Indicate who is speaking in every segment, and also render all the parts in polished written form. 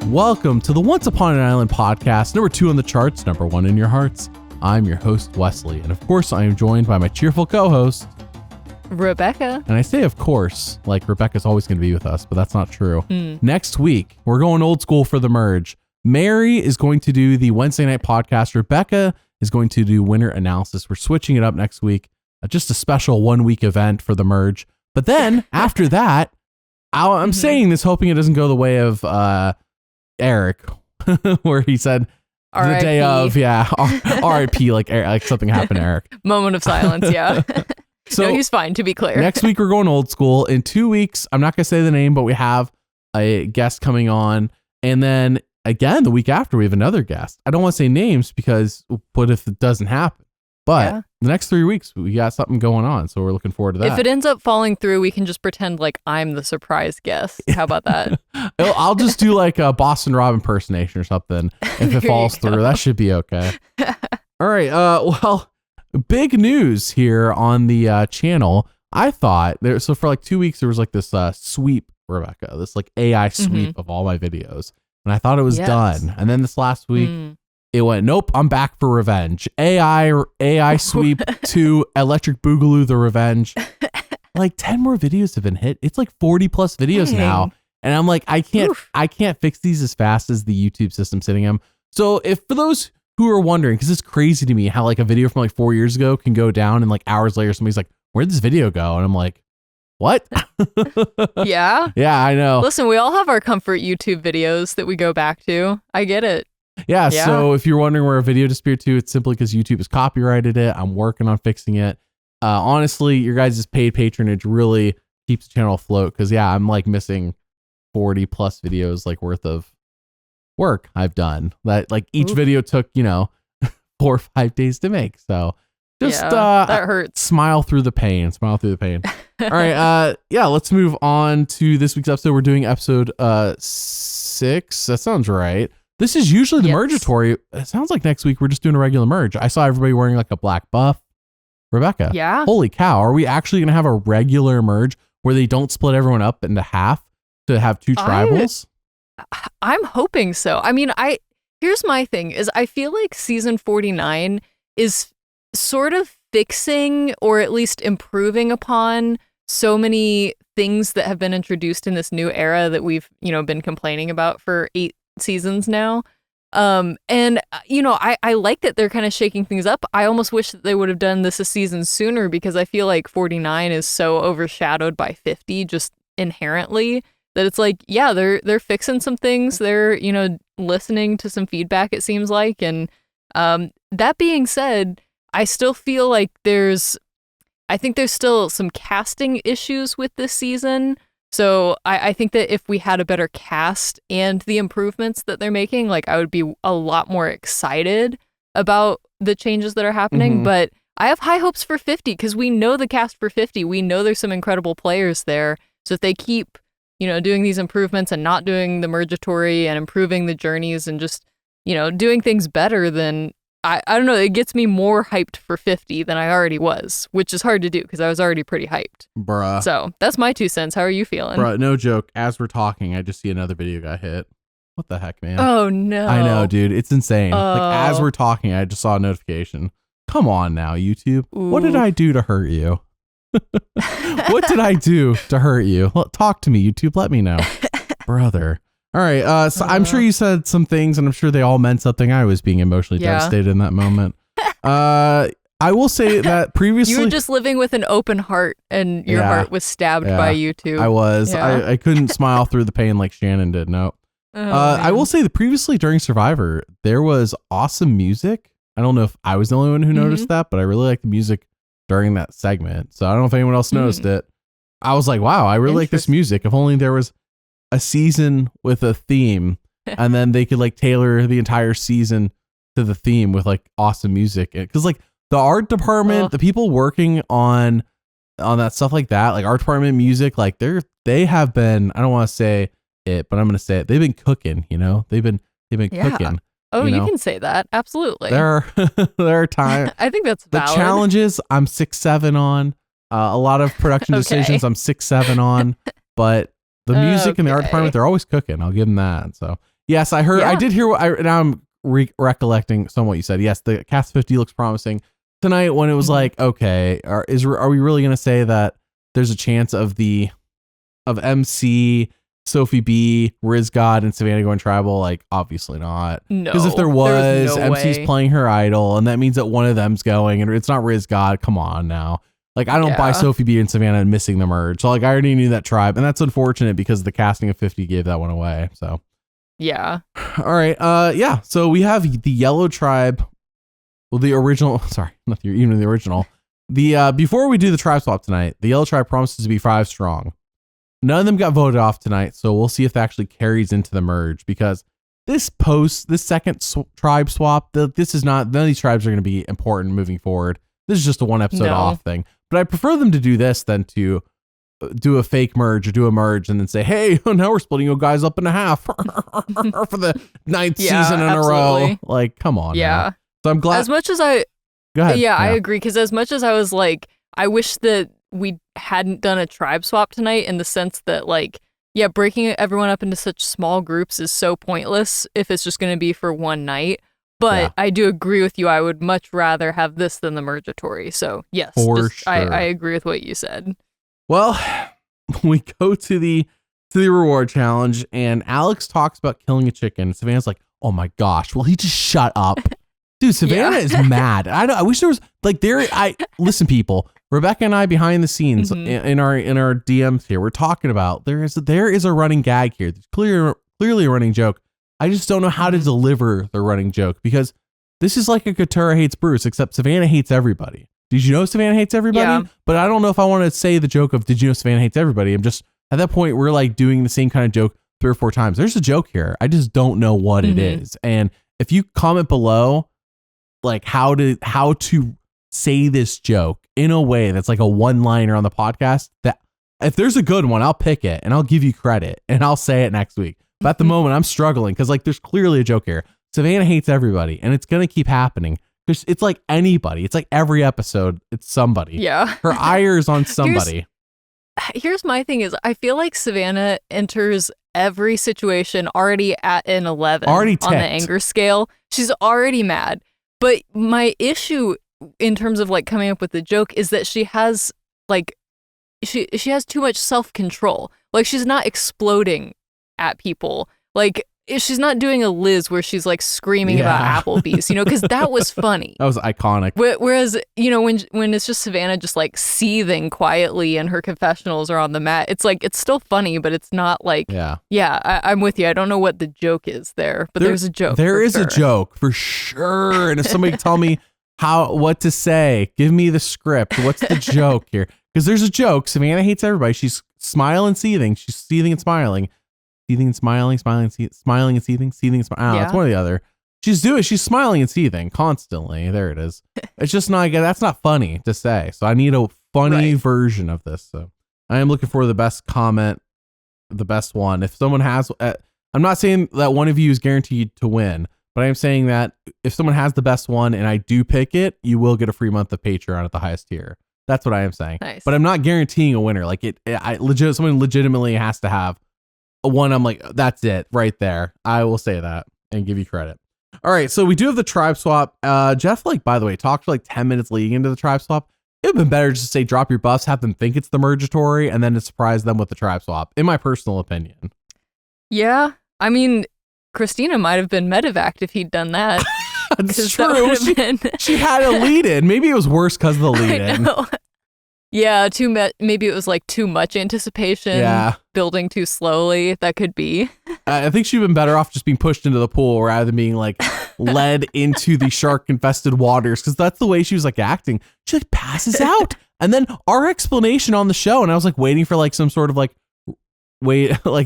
Speaker 1: Welcome to the Once Upon an Island podcast, number 2 on the charts, number 1 in your hearts. I'm your host, Wesley, and of course, I am joined by my cheerful co-host,
Speaker 2: Rebekah.
Speaker 1: And I say of course, like Rebekah's always going to be with us, but that's not true. Next week, we're going old school for the merge. Mary is going to do the Wednesday night podcast. Rebekah is going to do winner analysis. We're switching it up next week. Just a special 1-week event for the merge. But then after that, I'm saying this hoping it doesn't go the way of Eric, where he said the day of, R.I.P. like something happened to Eric.
Speaker 2: Moment of silence, yeah. So no, he's fine, to be clear.
Speaker 1: Next week, we're going old school. In 2 weeks, I'm not going to say the name, but we have a guest coming on. And then again, the week after, we have another guest. I don't want to say names because what if it doesn't happen? But the next 3 weeks, we got something going on. So we're looking forward to that.
Speaker 2: If it ends up falling through, we can just pretend like I'm the surprise guest. How about that?
Speaker 1: I'll just do like a Boston Rob impersonation or something. If it falls through, that should be okay. All right. Well, big news here on the channel. I thought so for like 2 weeks, there was like this sweep, Rebekah, this like AI sweep of all my videos. And I thought it was done. And then this last week, it went, nope, I'm back for revenge. AI sweep to Electric Boogaloo, the revenge. Like 10 more videos have been hit. It's like 40 plus videos now. And I'm like, I can't fix these as fast as the YouTube system's hitting them. So if for those who are wondering, because it's crazy to me how like a video from like 4 years ago can go down and like hours later, somebody's like, where'd this video go? And I'm like, what?
Speaker 2: Yeah,
Speaker 1: I know.
Speaker 2: Listen, we all have our comfort YouTube videos that we go back to. I get it.
Speaker 1: Yeah, so if you're wondering where a video disappeared to, it's simply because YouTube has copyrighted it. I'm working on fixing it. Honestly, your guys' paid patronage really keeps the channel afloat because, I'm like missing 40 plus videos like worth of work I've done. That like each video took, 4 or 5 days to make. So just
Speaker 2: that hurts.
Speaker 1: Smile through the pain. All right. Let's move on to this week's episode. We're doing episode 6. That sounds right. This is usually the mergatory. It sounds like next week we're just doing a regular merge. I saw everybody wearing like a black buff. Rebekah.
Speaker 2: Yeah.
Speaker 1: Holy cow. Are we actually going to have a regular merge where they don't split everyone up into half to have 2 tribals?
Speaker 2: I'm hoping so. I mean, here's my thing is I feel like season 49 is sort of fixing or at least improving upon so many things that have been introduced in this new era that we've, been complaining about for 8 seasons now. I like that they're kind of shaking things up. I almost wish that they would have done this a season sooner because I feel like 49 is so overshadowed by 50 just inherently that it's like, they're fixing some things. They're, listening to some feedback, it seems like. And that being said, I still feel like I think there's still some casting issues with this season. So I think that if we had a better cast and the improvements that they're making, like I would be a lot more excited about the changes that are happening. But I have high hopes for 50 because we know the cast for 50. We know there's some incredible players there. So if they keep, doing these improvements and not doing the mergatory and improving the journeys and just, doing things better, then I don't know, it gets me more hyped for 50 than I already was, which is hard to do because I was already pretty hyped.
Speaker 1: Bruh.
Speaker 2: So that's my 2 cents. How are you feeling?
Speaker 1: Bruh, no joke. As we're talking, I just see another video got hit. What the heck, man?
Speaker 2: Oh, no.
Speaker 1: I know, dude. It's insane. Like, as we're talking, I just saw a notification. Come on now, YouTube. Ooh. What did I do to hurt you? What did I do to hurt you? Well, talk to me, YouTube. Let me know. Brother. All right. So I'm sure you said some things, and I'm sure they all meant something. I was being emotionally devastated in that moment. I will say that previously
Speaker 2: you were just living with an open heart, and your heart was stabbed by YouTube.
Speaker 1: I was. Yeah. I couldn't smile through the pain like Shannon did. No. I will say that previously during Survivor, there was awesome music. I don't know if I was the only one who noticed that, but I really liked the music during that segment. So I don't know if anyone else noticed it. I was like, wow, I really like this music. If only there was a season with a theme and then they could like tailor the entire season to the theme with like awesome music. Because like the art department, the people working on that stuff like that, like art department music, like they have been, I don't want to say it, but I'm going to say it. They've been cooking, they've been cooking.
Speaker 2: Oh, you can say that. Absolutely.
Speaker 1: There are times.
Speaker 2: I think that's valid.
Speaker 1: The challenges I'm 6'7" on. A lot of production decisions I'm 6'7" on, but The music and the art
Speaker 2: Okay.
Speaker 1: department, they're always cooking. I'll give them that. So yes, I heard.
Speaker 2: Yeah.
Speaker 1: I did hear. Now I'm recollecting some of what you said. Yes, the cast 50 looks promising tonight. When it was like, okay, are we really going to say that there's a chance of MC, Sophi B, Rizgod, and Savannah going tribal? Like, obviously not.
Speaker 2: No.
Speaker 1: Because if there was,
Speaker 2: no
Speaker 1: MC's
Speaker 2: way.
Speaker 1: playing her idol, and that means that one of them's going, and it's not Rizgod. Come on now. Like, I don't buy Sophi B and Savannah missing the merge. So, like, I already knew that tribe, and that's unfortunate because the casting of 50 gave that one away. So,
Speaker 2: Yeah.
Speaker 1: all right. Yeah. So we have the yellow tribe. Well, the original. Sorry, not even the original. The before we do the tribe swap tonight, the yellow tribe promises to be 5 strong. None of them got voted off tonight, so we'll see if that actually carries into the merge, because this second tribe swap, this is not. None of these tribes are going to be important moving forward. This is just a 1 episode off thing. But I prefer them to do this than to do a fake merge or do a merge and then say, hey, now we're splitting you guys up in half for the 9th season in a row. Like, come on.
Speaker 2: Yeah.
Speaker 1: Man. So I'm glad.
Speaker 2: As much as I,
Speaker 1: go ahead.
Speaker 2: Yeah, I agree. Because as much as I was like, I wish that we hadn't done a tribe swap tonight, in the sense that, like, yeah, breaking everyone up into such small groups is so pointless if it's just going to be for one night. But I do agree with you. I would much rather have this than the Mergatory. So yes,
Speaker 1: sure.
Speaker 2: I agree with what you said.
Speaker 1: Well, we go to the reward challenge, and Alex talks about killing a chicken. Savannah's like, "Oh my gosh, will he just shut up?" Dude, Savannah is mad. I wish there was like listen, people. Rebekah and I behind the scenes in our DMs here, we're talking about there is a running gag here. There's clearly a running joke. I just don't know how to deliver the running joke, because this is like a Katura hates Bruce, except Savannah hates everybody. Did you know Savannah hates everybody? Yeah. But I don't know if I want to say the joke of, did you know Savannah hates everybody? I'm just, at that point, we're like doing the same kind of joke 3 or 4 times. There's a joke here. I just don't know what it is. And if you comment below, like how to say this joke in a way that's like a one-liner on the podcast, that if there's a good one, I'll pick it and I'll give you credit and I'll say it next week. But at the moment, I'm struggling because like there's clearly a joke here. Savannah hates everybody, and it's going to keep happening. It's like anybody. It's like every episode, it's somebody.
Speaker 2: Yeah.
Speaker 1: Her ire is on somebody.
Speaker 2: Here's my thing is, I feel like Savannah enters every situation already at an 11
Speaker 1: already
Speaker 2: on the anger scale. She's already mad. But my issue in terms of like coming up with the joke is that she has like, she has too much self-control. Like, she's not exploding at people. Like, she's not doing a Liz where she's like screaming about Applebee's, because that was funny.
Speaker 1: That was iconic.
Speaker 2: Whereas, when it's just Savannah just like seething quietly and her confessionals are on the mat, it's like, it's still funny, but it's not like, I'm with you. I don't know what the joke is there, but there's a joke.
Speaker 1: There is a joke for sure. And if somebody tell me what to say, give me the script. What's the joke here? Because there's a joke. Savannah hates everybody. She's smiling, seething. She's seething and smiling. Seething and smiling, smiling and seething, seething and smiling. It's one or the other. She's smiling and seething constantly. There it is. It's just not, that's not funny to say. So I need a funny version of this. So I am looking for the best comment, the best one. If someone has, I'm not saying that one of you is guaranteed to win, but I am saying that if someone has the best one and I do pick it, you will get a free month of Patreon at the highest tier. That's what I am saying.
Speaker 2: Nice.
Speaker 1: But I'm not guaranteeing a winner. Like someone legitimately has to have a one. I'm like, that's it right there. I will say that and give you credit. All right. So we do have the tribe swap. Jeff, by the way, talked for 10 minutes leading into the tribe swap. It would have been better just to say, drop your buffs, have them think it's the Mergatory, and then to surprise them with the tribe swap, in my personal opinion.
Speaker 2: Yeah. I mean, Christina might have been medevac if he'd done that.
Speaker 1: That's true. She had a lead in. Maybe it was worse because of the lead in.
Speaker 2: Yeah, maybe it was too much anticipation, building too slowly. That could be.
Speaker 1: I think she'd been better off just being pushed into the pool rather than being led into the shark-infested waters, because that's the way she was acting. She passes out. And then our explanation on the show, and I was waiting for some sort of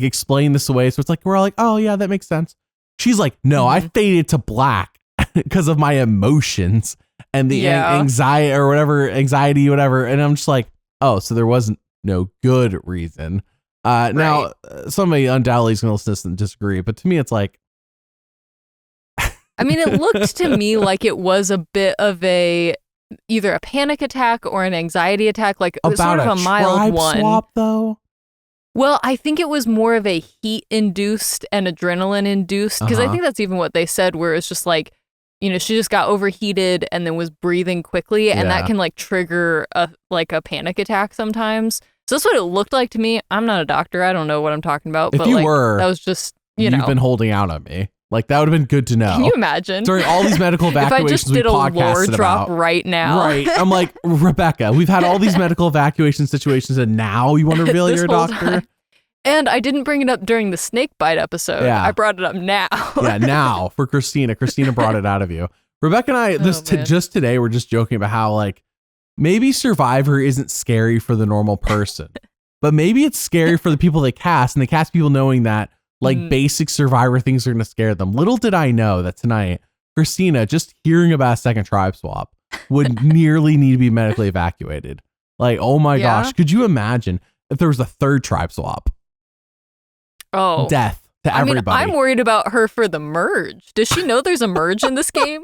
Speaker 1: explain this away. So it's we're all oh yeah, that makes sense. She's no, I faded to black because of my emotions. And the anxiety or whatever, And I'm just oh, so there wasn't no good reason. Now, somebody undoubtedly is going to listen to this and disagree. But to me, it's I
Speaker 2: mean, it looked to me like it was a bit of either a panic attack or an anxiety attack. It was
Speaker 1: about
Speaker 2: sort of a mild
Speaker 1: tribe
Speaker 2: one.
Speaker 1: Swap, though?
Speaker 2: Well, I think it was more of a heat-induced and adrenaline-induced, because I think that's even what they said, where it's just like, she just got overheated and then was breathing quickly, and that can like trigger a panic attack sometimes. So that's what it looked like to me. I'm not a doctor. I don't know what I'm talking about.
Speaker 1: If
Speaker 2: but
Speaker 1: you
Speaker 2: like,
Speaker 1: were,
Speaker 2: that was just,
Speaker 1: you've been holding out on me. Like, that would have been good to know.
Speaker 2: Can you imagine?
Speaker 1: During all these medical evacuations
Speaker 2: if I just did a lore drop right now.
Speaker 1: Right. I'm like, Rebekah, we've had all these medical evacuation situations, and now you want to reveal you're a doctor?
Speaker 2: Time. And I didn't bring it up during the snake bite episode. Yeah. I brought it up now.
Speaker 1: Yeah, now for Christina. Christina brought it out of you. Rebekah and I, just today, we're just joking about how, like, maybe Survivor isn't scary for the normal person, but maybe it's scary for the people they cast, and they cast people knowing that, like, basic Survivor things are going to scare them. Little did I know that tonight, Christina, just hearing about a second tribe swap, would nearly need to be medically evacuated. Like, oh my gosh, could you imagine if there was a third tribe swap?
Speaker 2: Oh,
Speaker 1: death to everybody.
Speaker 2: I'm worried about her for the merge. Does she know there's a merge in this game?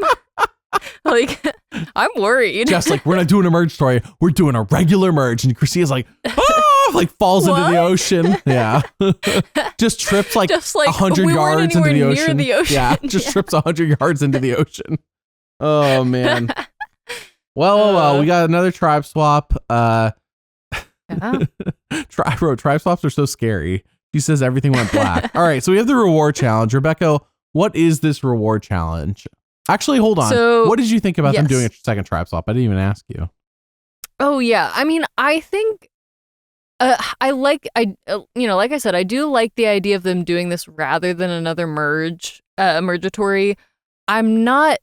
Speaker 2: Like, I'm worried.
Speaker 1: Just like, we're not doing a merge story. We're doing a regular merge. And Christina's like, oh, like falls into the ocean. Yeah. Just trips like 100 yards into the ocean. Yeah. Just trips 100 yards into the ocean. Oh, man. Well, we got another tribe swap. Tribe swaps are so scary. She says everything went black. All right, so we have the reward challenge. Rebekah, what is this reward challenge? Actually, hold on. So, what did you think about them doing a second tribe swap? I didn't even ask you.
Speaker 2: Oh, yeah. I mean, I think like I said, I do like the idea of them doing this rather than another mergatory. I'm not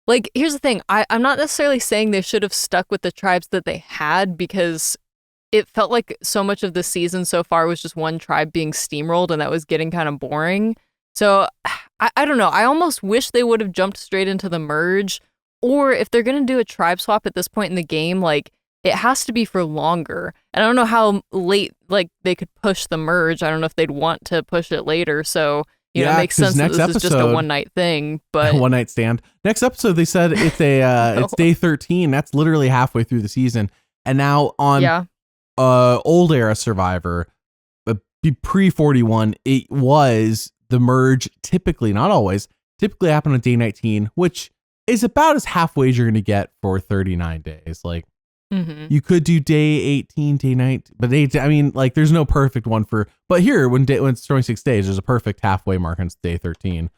Speaker 2: like, here's the thing. I'm not necessarily saying they should have stuck with the tribes that they had, because it felt like so much of the season so far was just one tribe being steamrolled, and that was getting kind of boring. So I don't know. I almost wish they would have jumped straight into the merge, or if they're going to do a tribe swap at this point in the game, like, it has to be for longer. And I don't know how late, like, they could push the merge. I don't know if they'd want to push it later. So, it makes sense that this is just a one-night thing. But
Speaker 1: one-night stand. Next episode, they said it's it's day 13. That's literally halfway through the season. And now on old era Survivor, pre-41, it was the merge, typically, not always, typically happened on day 19, which is about as halfway as you're going to get for 39 days. Like, you could do day 18, day 19, but I mean, like, there's no perfect one but here, when it's 26 days, there's a perfect halfway mark on day 13.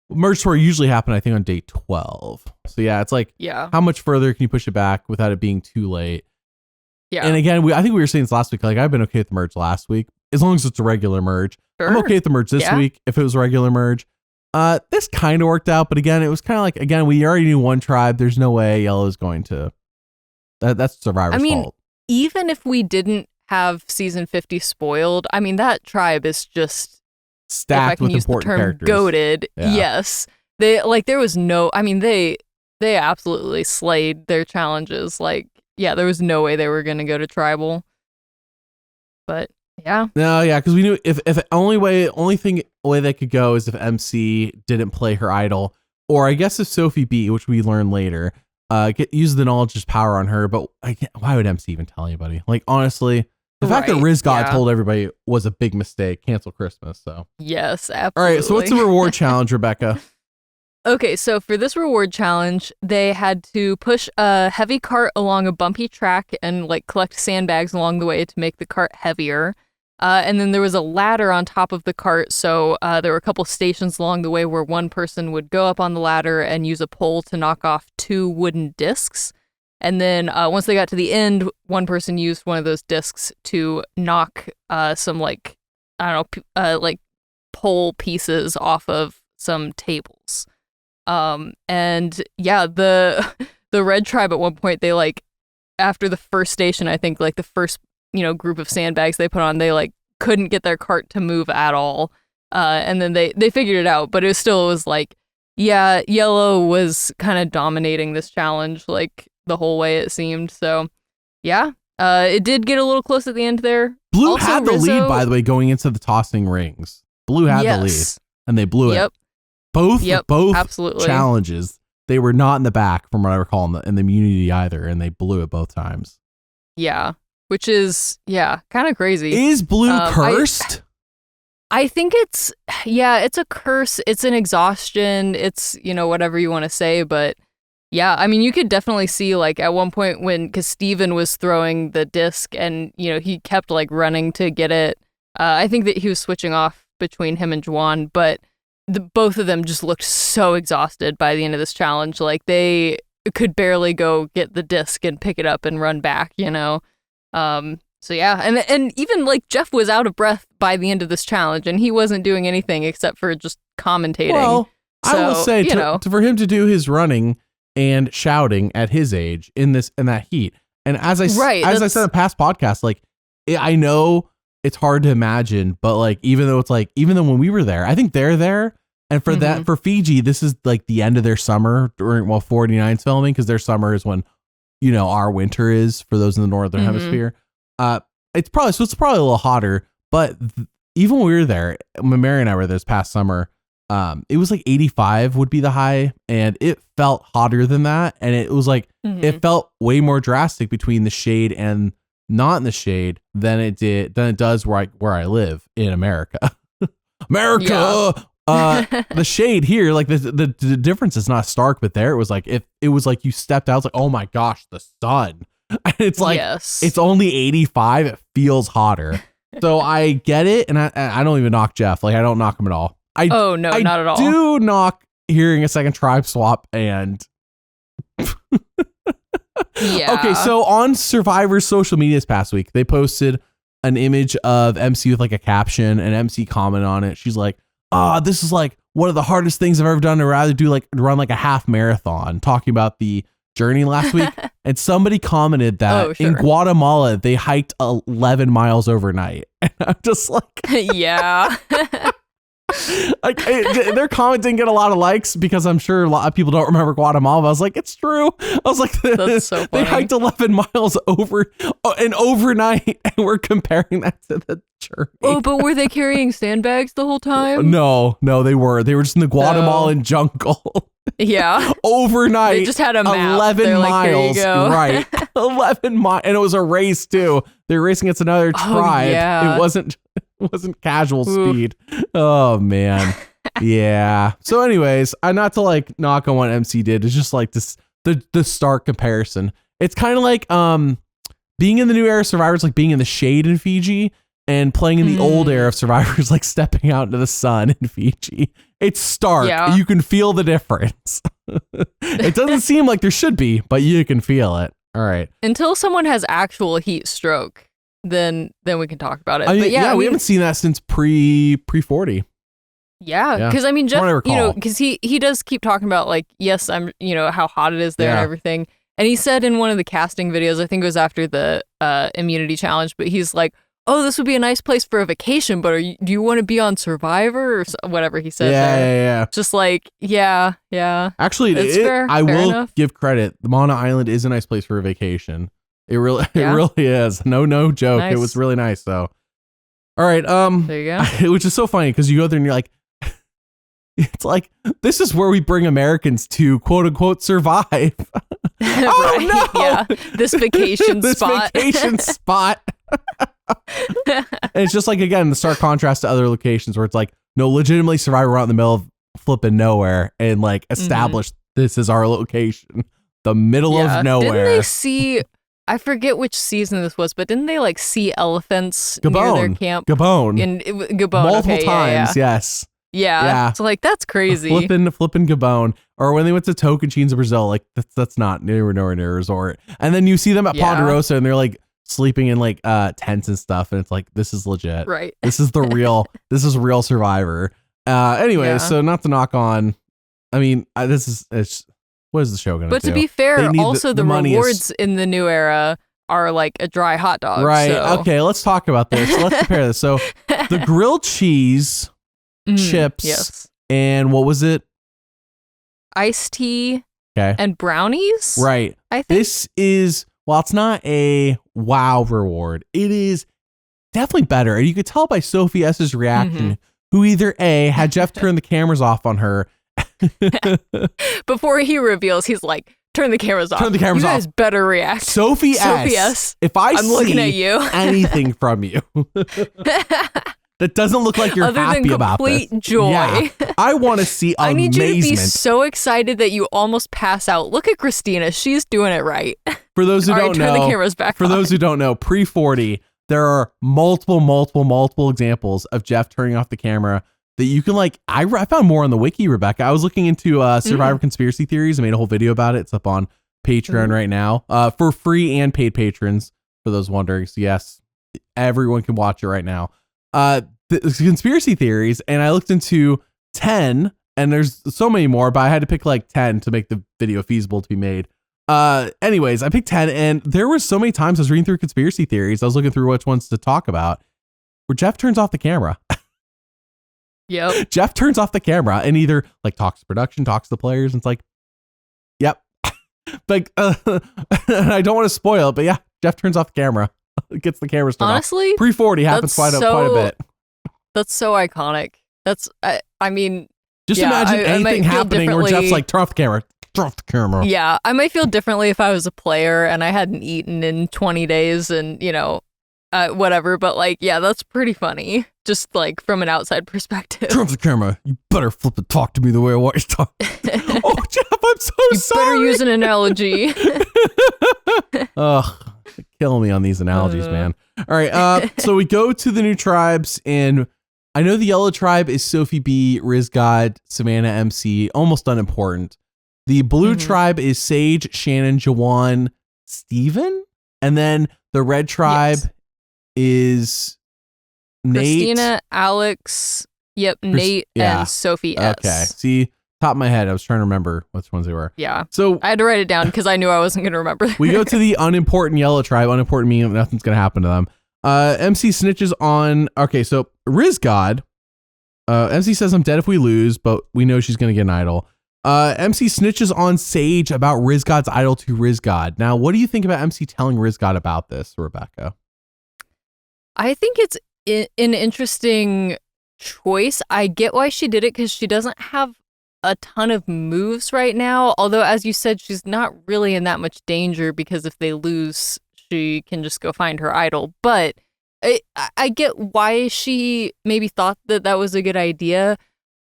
Speaker 1: Merge tour usually happen, I think, on day 12. So yeah, it's like, how much further can you push it back without it being too late? Yeah. And again, I think we were saying this last week, like, I've been okay with the merge last week, as long as it's a regular merge. Sure. I'm okay with the merge this week if it was a regular merge. This kind of worked out, but again, it was kind of like, again, we already knew one tribe. There's no way Yellow is going to. That's Survivor's fault.
Speaker 2: Even if we didn't have season 50 spoiled, I mean, that tribe is just
Speaker 1: stacked with important characters.
Speaker 2: Goated. Yeah. Yes. There was no, I mean, they absolutely slayed their challenges. Like, yeah, there was no way they were going to go to tribal. But yeah.
Speaker 1: No, yeah, because we knew if only way they could go is if MC didn't play her idol, or I guess if Sophi B, which we learned later, use the knowledge's power on her. But why would MC even tell anybody? Like, honestly, the fact that Rizgod told everybody was a big mistake. Cancel Christmas. So
Speaker 2: yes, absolutely.
Speaker 1: All right, so what's the reward challenge, Rebekah?
Speaker 2: Okay, so for this reward challenge, they had to push a heavy cart along a bumpy track and like collect sandbags along the way to make the cart heavier. And then there was a ladder on top of the cart, so there were a couple stations along the way where one person would go up on the ladder and use a pole to knock off 2 wooden discs. And then once they got to the end, one person used one of those discs to knock some, like, I don't know, like pole pieces off of some tables. And yeah, the red tribe at one point, they, like, after the first station, I think, like the first, group of sandbags they put on, they like couldn't get their cart to move at all. And then they figured it out, but it was like, yeah, Yellow was kind of dominating this challenge, like, the whole way it seemed. So yeah, it did get a little close at the end there.
Speaker 1: Blue also had the lead, by the way, going into the tossing rings. Blue had the lead, and they blew it. Both absolutely. Challenges, they were not in the back, from what I recall, in the immunity either, and they blew it both times.
Speaker 2: Yeah. which is, kind of crazy.
Speaker 1: Is Blue cursed?
Speaker 2: I think it's a curse. It's an exhaustion. It's, whatever you want to say. But yeah, I mean, you could definitely see like at one point because Steven was throwing the disc and, he kept like running to get it. I think that he was switching off between him and Juan, but both of them just looked so exhausted by the end of this challenge. Like they could barely go get the disc and pick it up and run back, So yeah, and even like Jeff was out of breath by the end of this challenge, and he wasn't doing anything except for just commentating.
Speaker 1: Well,
Speaker 2: so,
Speaker 1: I will say for him to do his running and shouting at his age in that heat, and as I said in past podcasts, like I know it's hard to imagine, but like even though when we were there, I think they're there, and for that for Fiji, this is like the end of their summer during 49's filming, because their summer is when our winter is for those in the northern hemisphere. It's probably a little hotter, but even when we were there, when Mary and I were there this past summer, it was like 85 would be the high, and it felt hotter than that. And it was like, it felt way more drastic between the shade and not in the shade than it does where I live in America. America. Yeah. The shade here, like the difference is not stark, but there it was like, it was like you stepped out, it's like, oh my gosh, the sun. And it's like, It's only 85. It feels hotter. So I get it. And I don't even knock Jeff. Like I don't knock him at all.
Speaker 2: No, not at all.
Speaker 1: I do knock hearing a second tribe swap and
Speaker 2: yeah.
Speaker 1: Okay. So on Survivor's social media this past week, they posted an image of MC with like a caption, and MC commented on it. She's like, this is like one of the hardest things I've ever done. I'd rather run like a half marathon, talking about the journey last week. And somebody commented that in Guatemala they hiked 11 miles overnight, and I'm just like,
Speaker 2: yeah.
Speaker 1: Like their comment didn't get a lot of likes because I'm sure a lot of people don't remember Guatemala. But I was like, it's true. I was like,
Speaker 2: that's so funny.
Speaker 1: They hiked 11 miles overnight, and we're comparing that to the journey.
Speaker 2: Oh, but were they carrying sandbags the whole time?
Speaker 1: No, they were just in the Guatemalan jungle.
Speaker 2: Yeah.
Speaker 1: Overnight.
Speaker 2: They just had a map.
Speaker 1: 11
Speaker 2: They're
Speaker 1: miles.
Speaker 2: Like,
Speaker 1: right. 11 miles. And it was a race too. They're racing against another tribe.
Speaker 2: Yeah.
Speaker 1: It wasn't casual speed. Oh man. Yeah. So anyways, not to like knock on what MC did. It's just like this, the stark comparison. It's kind of like being in the new era of Survivors, like being in the shade in Fiji, and playing in the old era of Survivors, like stepping out into the sun in Fiji. It's stark. Yeah. You can feel the difference. It doesn't seem like there should be, but you can feel it. All right.
Speaker 2: Until someone has actual heat stroke, then we can talk about it. But
Speaker 1: we haven't seen that since pre 40.
Speaker 2: Yeah, because I mean, Jeff, because he does keep talking about like, yes, I'm, how hot it is there and everything. And he said in one of the casting videos, I think it was after the immunity challenge, but he's like, oh, this would be a nice place for a vacation, but do you want to be on Survivor or whatever he said?
Speaker 1: Yeah.
Speaker 2: Just like, yeah.
Speaker 1: Actually, I will give credit. The Mauna Island is a nice place for a vacation. It really is. No joke. Nice. It was really nice. So, all right.
Speaker 2: There you go.
Speaker 1: Which is so funny because you go there and you're like, it's like, this is where we bring Americans to quote unquote survive. Oh no!
Speaker 2: Yeah, this vacation spot.
Speaker 1: And it's just like, again, the stark contrast to other locations where it's like, no, legitimately Survivor out in the middle of flipping nowhere and like establish this is our location, the middle of nowhere.
Speaker 2: Didn't they see? I forget which season this was, but didn't they like see elephants near their camp?
Speaker 1: Gabon. Multiple times, yes.
Speaker 2: Yeah. So like that's crazy.
Speaker 1: Flipping Gabon. Or when they went to Tocantins, Brazil, like that's not nowhere near a resort. And then you see them at Ponderosa and they're like sleeping in like tents and stuff, and it's like, this is legit.
Speaker 2: Right.
Speaker 1: This is real Survivor. Anyway, so not to knock on, I mean, what is the show gonna do?
Speaker 2: But to be fair, also the rewards in the new era are like a dry hot dog.
Speaker 1: Right.
Speaker 2: So.
Speaker 1: Okay, let's talk about this. Let's compare this. So the grilled cheese, chips, and what was it?
Speaker 2: Iced tea and brownies?
Speaker 1: Right.
Speaker 2: I think.
Speaker 1: This is, while it's not a wow reward, it is definitely better. And you could tell by Sophie S's reaction, who either A, had Jeff turn the cameras off on her.
Speaker 2: Before he reveals, he's like, Turn the cameras off.
Speaker 1: Turn the cameras
Speaker 2: you
Speaker 1: off.
Speaker 2: guys better react.
Speaker 1: Sophie S. If I'm
Speaker 2: looking at you.
Speaker 1: anything from you that doesn't look like you're
Speaker 2: Other
Speaker 1: happy
Speaker 2: than
Speaker 1: about this.
Speaker 2: complete joy.
Speaker 1: Yeah, I want to see
Speaker 2: I
Speaker 1: amazement.
Speaker 2: need you to be so excited that you almost pass out. Look at Christina. She's doing it right.
Speaker 1: For those who don't know,
Speaker 2: turn the cameras back
Speaker 1: for
Speaker 2: on.
Speaker 1: those who don't know, pre-40, there are multiple examples of Jeff turning off the camera that you can like. I found more on the wiki, Rebekah. I was looking into Survivor conspiracy theories. I made a whole video about it. It's up on Patreon right now for free and paid patrons. For those wondering, so yes, everyone can watch it right now. The conspiracy theories, and I looked into 10, and there's so many more, but I had to pick like 10 to make the video feasible to be made. Anyways, I picked 10, and there were so many times I was reading through conspiracy theories. I was looking through which ones to talk about, where Jeff turns off the camera.
Speaker 2: Yep.
Speaker 1: Jeff turns off the camera and either like talks to production, talks to the players, and it's like, yep. Like, I don't want to spoil it, but yeah, Jeff turns off the camera. Gets the camera turned
Speaker 2: Honestly,
Speaker 1: off. Pre-40 happens quite a bit.
Speaker 2: That's so iconic. I mean,
Speaker 1: just
Speaker 2: yeah,
Speaker 1: imagine anything happening where Jeff's like, turn off the camera. Turn off the camera.
Speaker 2: Yeah, I might feel differently if I was a player and I hadn't eaten in 20 days and, you know, whatever. But like, yeah, that's pretty funny. Just like from an outside perspective.
Speaker 1: Turn off the camera. You better flip and talk to me the way I want you to talk. Oh, Jeff, I'm so sorry.
Speaker 2: You better use an analogy.
Speaker 1: Ugh, killing me on these analogies, man. All right, so we go to the new tribes, and I know the yellow tribe is Sophi B, Rizgod, Savannah, MC, almost unimportant. The blue tribe is Sage, Shannon, Jawan, Steven, and then the red tribe is Nate,
Speaker 2: Christina, Alex, Nate, and Sophie S.
Speaker 1: Okay, see, top of my head, I was trying to remember which ones they were.
Speaker 2: Yeah,
Speaker 1: so
Speaker 2: I had to write it down because I knew I wasn't going to remember.
Speaker 1: We go to the unimportant yellow tribe. Unimportant meaning nothing's going to happen to them. MC snitches on. Okay, so Rizgod. MC says I'm dead if we lose, but we know she's going to get an idol. MC snitches on Sage about Rizgod's idol to Rizgod. Now, what do you think about MC telling Rizgod about this, Rebekah?
Speaker 2: I think it's an interesting choice. I get why she did it because she doesn't have a ton of moves right now. Although, as you said, she's not really in that much danger because if they lose, she can just go find her idol. But I get why she maybe thought that was a good idea.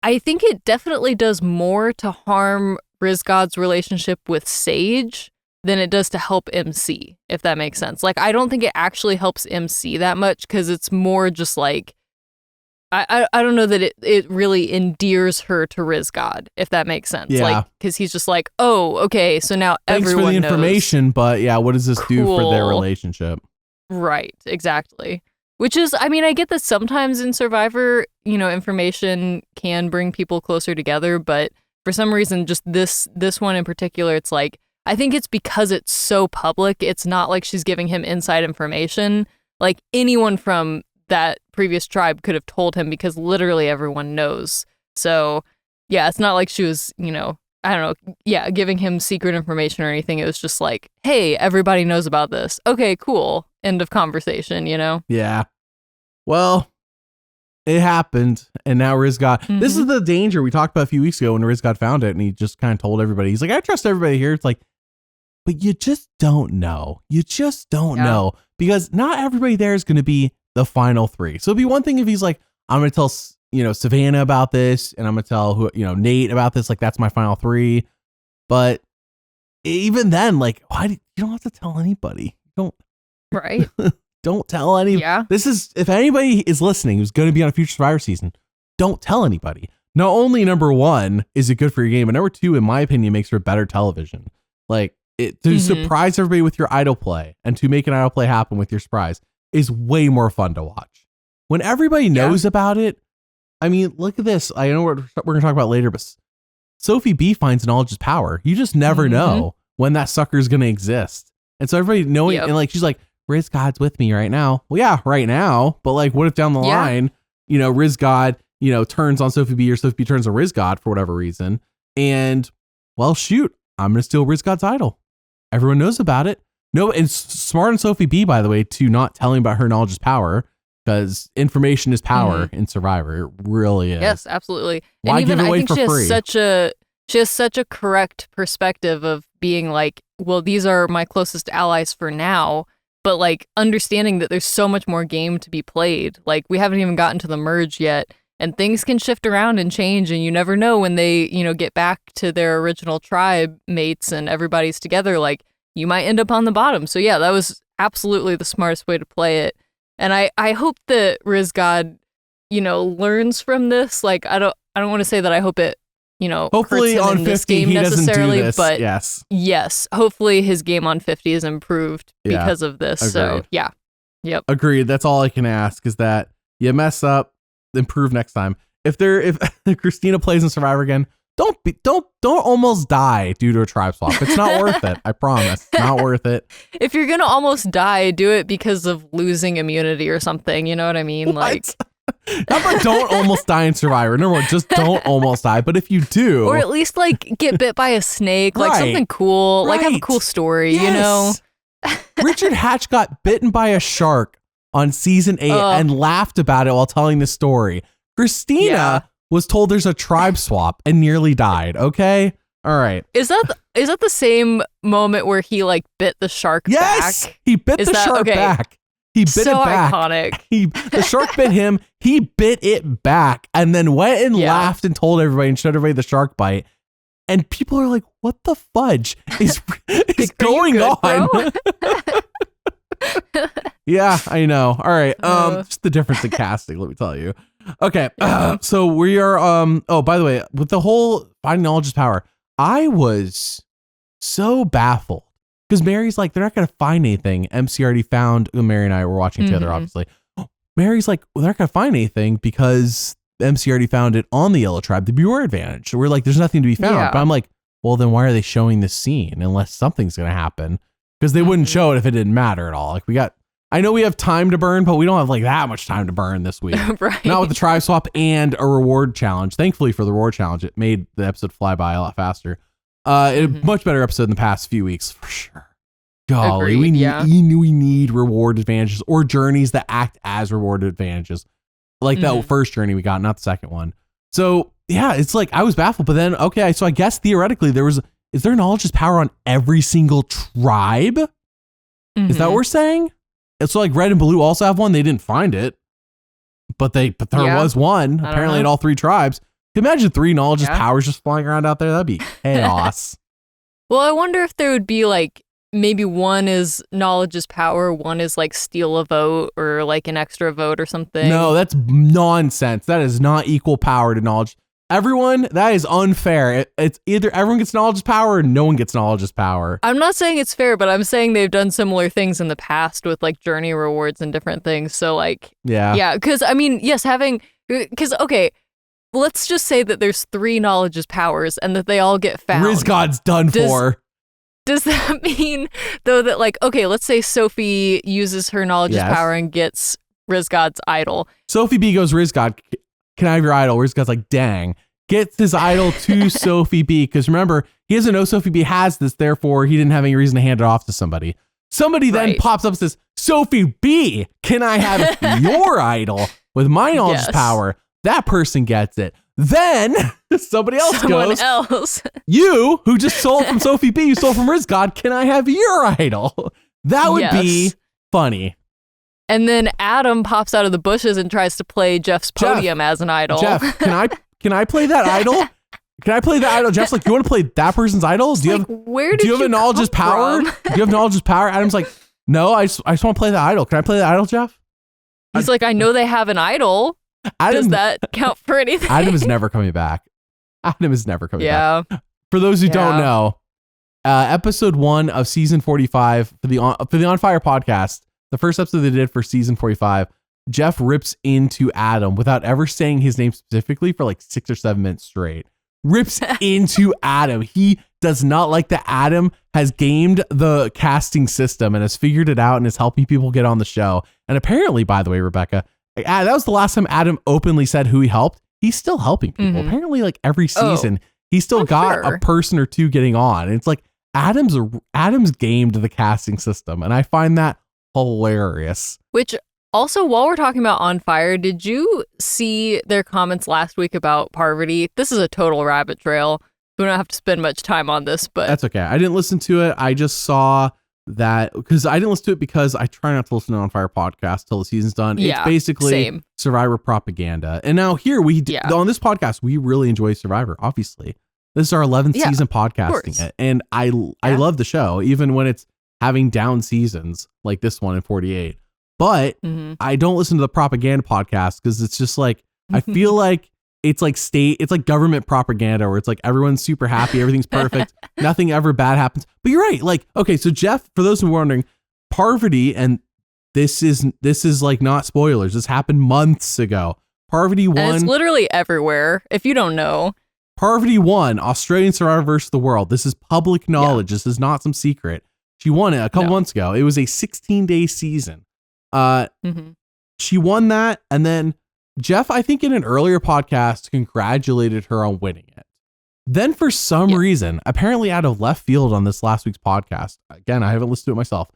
Speaker 2: I think it definitely does more to harm Rizgod's relationship with Sage than it does to help MC, if that makes sense. Like, I don't think it actually helps MC that much because it's more just like, I don't know that it really endears her to Rizgod, if that makes sense.
Speaker 1: Yeah.
Speaker 2: Like, because he's just like, oh, okay, so now
Speaker 1: Thanks
Speaker 2: everyone
Speaker 1: for the
Speaker 2: knows.
Speaker 1: information, but yeah, what does this do for their
Speaker 2: Cool.
Speaker 1: relationship?
Speaker 2: Right, exactly. Which is, I mean, I get that sometimes in Survivor, you know, information can bring people closer together, but for some reason, just this one in particular, it's like, I think it's because it's so public. It's not like she's giving him inside information. Like, anyone from that previous tribe could have told him because literally everyone knows. So, yeah, it's not like she was, you know, I don't know, yeah, giving him secret information or anything. It was just like, hey, everybody knows about this. Okay, cool. End of conversation, you know?
Speaker 1: Yeah. Well, it happened, and now Rizgod. This is the danger we talked about a few weeks ago when Rizgod found it, and he just kind of told everybody. He's like, I trust everybody here. It's like, but you just don't know. You just don't know because not everybody there is going to be the final three. So it'd be one thing if he's like, I'm going to tell, you know, Savannah about this, and I'm going to tell Nate about this. Like, that's my final three. But even then, like, why you don't have to tell anybody. Don't.
Speaker 2: Right.
Speaker 1: Don't tell anybody.
Speaker 2: Yeah.
Speaker 1: This is, if anybody is listening who's going to be on a future Survivor season, don't tell anybody. Not only number one, is it good for your game, but number two, in my opinion, makes for better television. Like, to surprise everybody with your idol play and to make an idol play happen with your surprise is way more fun to watch. When everybody knows about it, I mean, look at this. I know we're going to talk about later, but Sophi B finds knowledge is power. You just never know when that sucker is going to exist. And so everybody knowing, and like, she's like, Rizgod's with me right now. Well, yeah, right now. But like, what if down the line, you know, Rizgod, you know, turns on Sophi B or Sophi B turns on Rizgod for whatever reason. And well, shoot, I'm going to steal Rizgod's idol. Everyone knows about it. No, and smart on Sophi B, by the way, to not telling about her knowledge is power, because information is power in Survivor. It really is.
Speaker 2: Yes, absolutely.
Speaker 1: Why
Speaker 2: and even
Speaker 1: give it away
Speaker 2: I think
Speaker 1: for free?
Speaker 2: She has such a correct perspective of being like, well, these are my closest allies for now, but like understanding that there's so much more game to be played. Like we haven't even gotten to the merge yet, and things can shift around and change, and you never know when they, get back to their original tribe mates and everybody's together, like you might end up on the bottom. So yeah, that was absolutely the smartest way to play it. And I hope that Rizgod, learns from this. Like I don't want to say that I hope it,
Speaker 1: hopefully
Speaker 2: hurts him
Speaker 1: on
Speaker 2: in this
Speaker 1: 50
Speaker 2: game
Speaker 1: he doesn't do
Speaker 2: necessarily,
Speaker 1: this.
Speaker 2: but
Speaker 1: yes,
Speaker 2: hopefully his game on 50 is improved because of this.
Speaker 1: Agreed.
Speaker 2: So yeah. Yep.
Speaker 1: Agreed. That's all I can ask is that you mess up, improve next time. If Christina plays in Survivor again, don't almost die due to a tribe swap. It's not worth it. I promise. Not worth it.
Speaker 2: If you're gonna almost die, do it because of losing immunity or something. You know what I mean?
Speaker 1: What? Like, how about don't almost die in Survivor? No more, just don't almost die. But if you do,
Speaker 2: or at least like get bit by a snake, like something cool, like have a cool story.
Speaker 1: Yes. Richard Hatch got bitten by a shark on season 8 and laughed about it while telling the story. Christina was told there's a tribe swap and nearly died. Okay. All right.
Speaker 2: Is that the same moment where he like bit the shark back?
Speaker 1: Yes, he bit the shark back. He bit it back.
Speaker 2: Iconic.
Speaker 1: The shark bit him. He bit it back and then went and laughed and told everybody and showed everybody the shark bite. And people are like, what the fudge is going on? Yeah, I know. All right. Just the difference in casting, let me tell you. Okay. So we are, by the way, with the whole finding knowledge is power, I was so baffled. Because Mary's like, they're not going to find anything. MC already found, Mary and I were watching together, obviously. Mary's like, well, they're not going to find anything because MC already found it on the Yellow Tribe, the Bureau advantage. So we're like, there's nothing to be found. Yeah. But I'm like, well, then why are they showing this scene unless something's going to happen? Because they wouldn't show it if it didn't matter at all. Like I know we have time to burn, but we don't have like that much time to burn this week.
Speaker 2: Right.
Speaker 1: Not with the tribe swap and a reward challenge. Thankfully for the reward challenge, it made the episode fly by a lot faster. A much better episode in the past few weeks for sure. Golly, we need reward advantages or journeys that act as reward advantages, like that first journey we got, not the second one. So yeah, it's like I was baffled, but then okay, so I guess theoretically is there knowledge is power on every single tribe? Is that what we're saying? It's so like red and blue also have one. They didn't find it, but there was one apparently in all 3 tribes. Imagine 3 knowledge powers just flying around out there. That'd be chaos.
Speaker 2: Well, I wonder if there would be like maybe one is knowledge is power, one is like steal a vote or like an extra vote or something.
Speaker 1: No, that's nonsense. That is not equal power to knowledge. Everyone, that is unfair. It's either everyone gets knowledge is power or no one gets knowledge is power.
Speaker 2: I'm not saying it's fair, but I'm saying they've done similar things in the past with like journey rewards and different things. So like, yeah, because I mean, yes, okay. Let's just say that there's 3 knowledge's powers and that they all get found.
Speaker 1: Rizgod's done for.
Speaker 2: Does that mean, though, that like, okay, let's say Sophie uses her knowledge's power and gets Rizgod's idol.
Speaker 1: Sophie B goes, Rizgod, can I have your idol? Rizgod's like, dang. Gets his idol to Sophie B because remember, he doesn't know Sophie B has this, therefore he didn't have any reason to hand it off to somebody. Somebody then pops up and says, Sophie B, can I have your idol with my knowledge's power? That person gets it. Then somebody else goes, you who just sold from Sophie B, you sold from Rizgod, can I have your idol? That would be funny.
Speaker 2: And then Adam pops out of the bushes and tries to play Jeff's podium as an idol.
Speaker 1: Jeff, can I play that idol? Can I play that idol? Jeff's like, you want to play that person's idol? Do you have a knowledge's power? Do you have knowledge's power? Adam's like, no, I just want to play that idol. Can I play that idol, Jeff?
Speaker 2: He's like, I know they have an idol. Does that count for anything?
Speaker 1: Adam is never coming back. back. For those who don't know, episode 1 of season 45 for the On Fire podcast, the first episode they did for season 45, Jeff rips into Adam without ever saying his name specifically for like 6 or 7 minutes straight. Rips into Adam. He does not like that Adam has gamed the casting system and has figured it out and is helping people get on the show. And apparently, by the way, Rebekah, that was the last time Adam openly said who he helped. He's still helping people. Mm-hmm. Apparently, like every season, he's still got a person or two getting on. And it's like Adam's gamed the casting system. And I find that hilarious.
Speaker 2: Which also, while we're talking about On Fire, did you see their comments last week about Parvati? This is a total rabbit trail. We don't have to spend much time on this, but
Speaker 1: that's okay. I didn't listen to it. I just saw that because I didn't listen to it because I try not to listen to On Fire podcast till the season's done.
Speaker 2: Yeah,
Speaker 1: it's basically
Speaker 2: same.
Speaker 1: Survivor propaganda. And now here on this podcast, we really enjoy Survivor. Obviously, this is our 11th season podcasting it, and I love the show even when it's having down seasons like this one in 48. But I don't listen to the propaganda podcast because it's just like I feel like it's like government propaganda where it's like everyone's super happy, everything's perfect, nothing ever bad happens. But you're right. Like, okay, so Jeff, for those who are wondering, Parvati, and this is like not spoilers. This happened months ago. Parvati won.
Speaker 2: And it's literally everywhere. If you don't know,
Speaker 1: Parvati won Australian Survivor versus the World. This is public knowledge. This is not some secret. She won it a couple months ago. It was a 16-day season. She won that, and then Jeff, I think in an earlier podcast, congratulated her on winning it. Then for some reason, apparently out of left field on this last week's podcast, again, I haven't listened to it myself.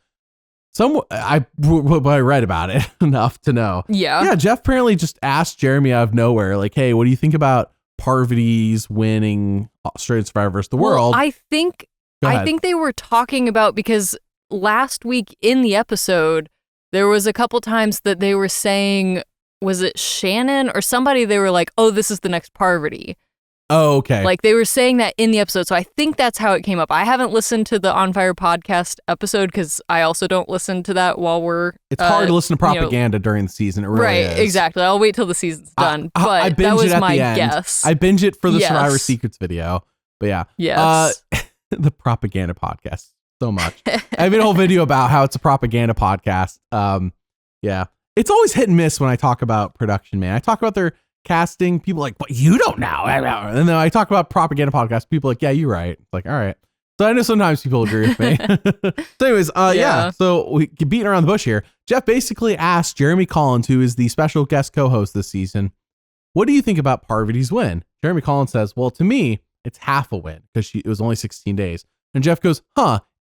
Speaker 1: I read about it enough to know. Yeah, Jeff apparently just asked Jeremy out of nowhere, like, hey, what do you think about Parvati's winning Australian Survivor versus the World?
Speaker 2: I think they were talking about, because last week in the episode, there was a couple times that they were saying, was it Shannon or somebody? They were like, oh, this is the next Parvati.
Speaker 1: Oh, okay.
Speaker 2: Like they were saying that in the episode. So I think that's how it came up. I haven't listened to the On Fire podcast episode because I also don't listen to that while we're...
Speaker 1: It's hard to listen to propaganda during the season. It really is.
Speaker 2: Exactly. I'll wait till the season's done. But that was my guess.
Speaker 1: I binge it for the Survivor Secrets video. But yeah.
Speaker 2: Yes.
Speaker 1: The propaganda podcast. So much. I made a whole video about how it's a propaganda podcast. Yeah. It's always hit and miss when I talk about production, man. I talk about their casting. People are like, but you don't know. And then I talk about propaganda podcasts. People are like, yeah, you're right. It's like, all right. So I know sometimes people agree with me. So anyways, so we get beating around the bush here. Jeff basically asked Jeremy Collins, who is the special guest co-host this season, what do you think about Parvati's win? Jeremy Collins says, well, to me, it's half a win because it was only 16 days. And Jeff goes,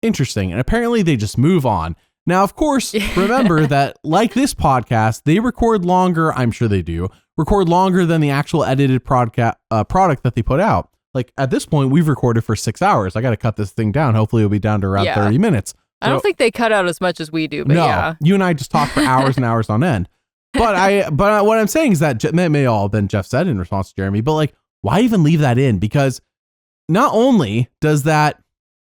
Speaker 1: interesting. And apparently they just move on. Now, of course, remember that like this podcast, they record longer. I'm sure they do record longer than the actual edited product that they put out. Like at this point, we've recorded for 6 hours. I got to cut this thing down. Hopefully it'll be down to around 30 minutes.
Speaker 2: I don't think they cut out as much as we do, but
Speaker 1: no, you and I just talk for hours and hours on end. But what I'm saying is that may all have been Jeff said in response to Jeremy, but like, why even leave that in? Because not only does that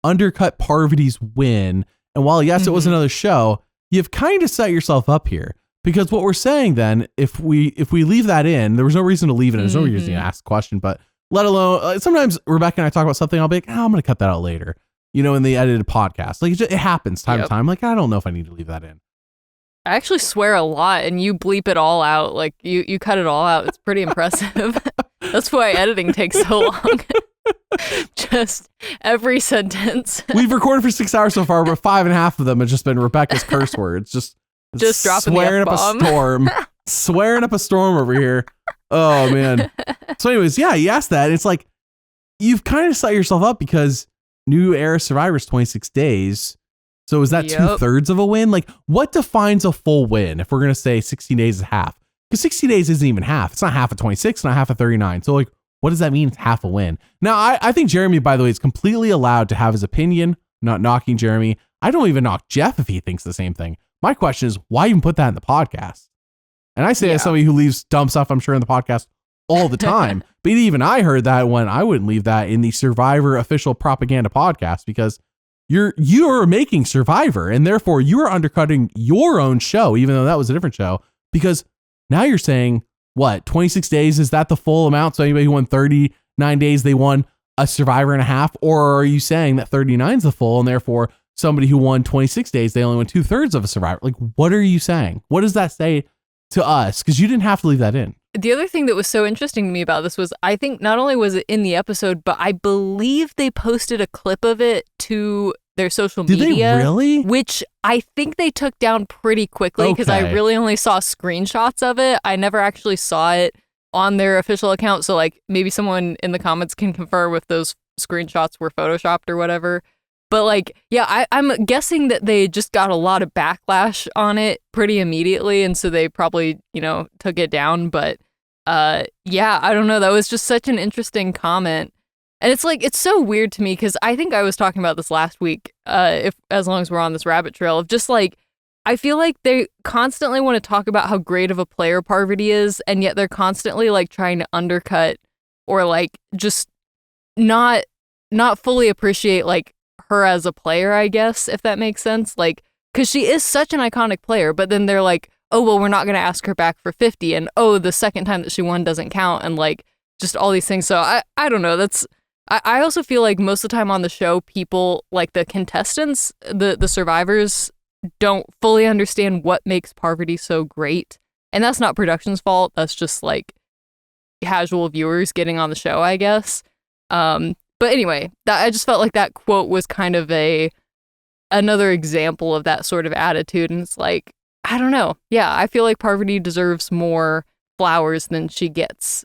Speaker 1: undercut Parvati's win, and while, yes, it was another show, you've kind of set yourself up here. Because what we're saying then, if we leave that in, there was no reason to leave it in. There's no reason to ask the question, but let alone, sometimes Rebekah and I talk about something, I'll be like, I'm going to cut that out later, in the edited podcast. Like, it happens time to time. Like, I don't know if I need to leave that in.
Speaker 2: I actually swear a lot, and you bleep it all out. Like, you cut it all out. It's pretty impressive. That's why editing takes so long. Just every sentence. We've recorded for 6 hours so far, but 5.5 of them have just been Rebekah's curse words. Just dropping swearing up a storm. Swearing up a storm over here. Oh, man. So anyways, yeah, you asked that. It's like, you've kind of set yourself up because New Era Survivor's 26 days. So is that 2/3 of a win? Like, what defines a full win if we're going to say 16 days is half? Because 60 days isn't even half. It's not half of 26, not half of 39. So like, what does that mean? It's half a win. Now, I think Jeremy, by the way, is completely allowed to have his opinion. Not knocking Jeremy. I don't even knock Jeff if he thinks the same thing. My question is, why even put that in the podcast? And I say as somebody who leaves dumb stuff, I'm sure, in the podcast all the time. But even I heard that when I wouldn't leave that in the Survivor official propaganda podcast, because you're making Survivor, and therefore you are undercutting your own show, even though that was a different show, because now you're saying, what, 26 days, is that the full amount? So anybody who won 39 days, they won a Survivor and a half? Or are you saying that 39 is the full, and therefore somebody who won 26 days, they only won 2/3 of a Survivor? Like, what are you saying? What does that say to us? Because you didn't have to leave that in. The other thing that was so interesting to me about this was, I think not only was it in the episode, but I believe they posted a clip of it to their social media.
Speaker 1: Did they really?
Speaker 2: Which I think they took down pretty quickly, because I really only saw screenshots of it. I never actually saw it on their official account. So like, maybe someone in the comments can confirm if those screenshots were photoshopped or whatever. But like, yeah, I'm guessing that they just got a lot of backlash on it pretty immediately. And so they probably, took it down. But yeah, I don't know. That was just such an interesting comment. And it's like, it's so weird to me because I think I was talking about this last week, as long as we're on this rabbit trail of just like, I feel like they constantly want to talk about how great of a player Parvati is, and yet they're constantly like trying to undercut or like just not fully appreciate like her as a player, I guess, if that makes sense. Like, because she is such an iconic player, but then they're like, oh, well, we're not going to ask her back for 50, and oh, the second time that she won doesn't count, and like just all these things. So I don't know. I also feel like most of the time on the show, people like the contestants, the survivors don't fully understand what makes Parvati so great. And that's not production's fault. That's just like casual viewers getting on the show, I guess. But anyway, I just felt like that quote was kind of another example of that sort of attitude. And it's like, I don't know. Yeah, I feel like Parvati deserves more flowers than she gets.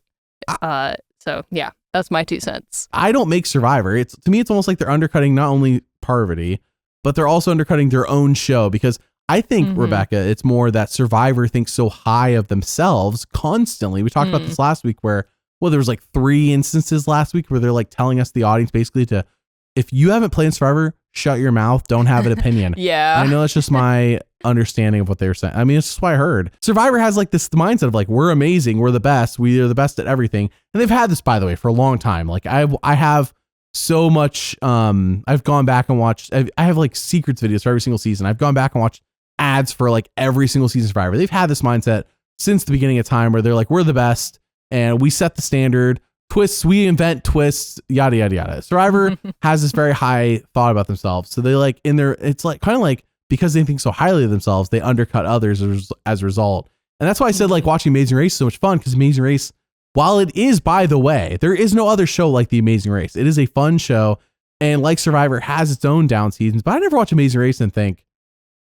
Speaker 2: So yeah, that's my 2 cents.
Speaker 1: I don't make Survivor. To me, it's almost like they're undercutting not only Parvati, but they're also undercutting their own show, because I think, Rebekah, it's more that Survivor thinks so high of themselves constantly. We talked about this last week where, well, there was like 3 instances last week where they're like telling us, the audience, basically to, if you haven't played in Survivor, shut your mouth. Don't have an opinion.
Speaker 2: Yeah.
Speaker 1: I know that's just my understanding of what they were saying. I mean, it's just what I heard. Survivor has like this mindset of like, we're amazing. We're the best. We are the best at everything. And they've had this, by the way, for a long time. Like I have so much, I've gone back and watched, I have like secrets videos for every single season. I've gone back and watched ads for like every single season of Survivor. They've had this mindset since the beginning of time where they're like, we're the best and we set the standard. Twists, we invent twists, yada, yada, yada. Survivor has this very high thought about themselves. So they like it's like kind of like, because they think so highly of themselves, they undercut others as a result. And that's why I said like watching Amazing Race is so much fun, because Amazing Race, while it is, by the way, there is no other show like The Amazing Race. It is a fun show, and like Survivor has its own down seasons, but I never watch Amazing Race and think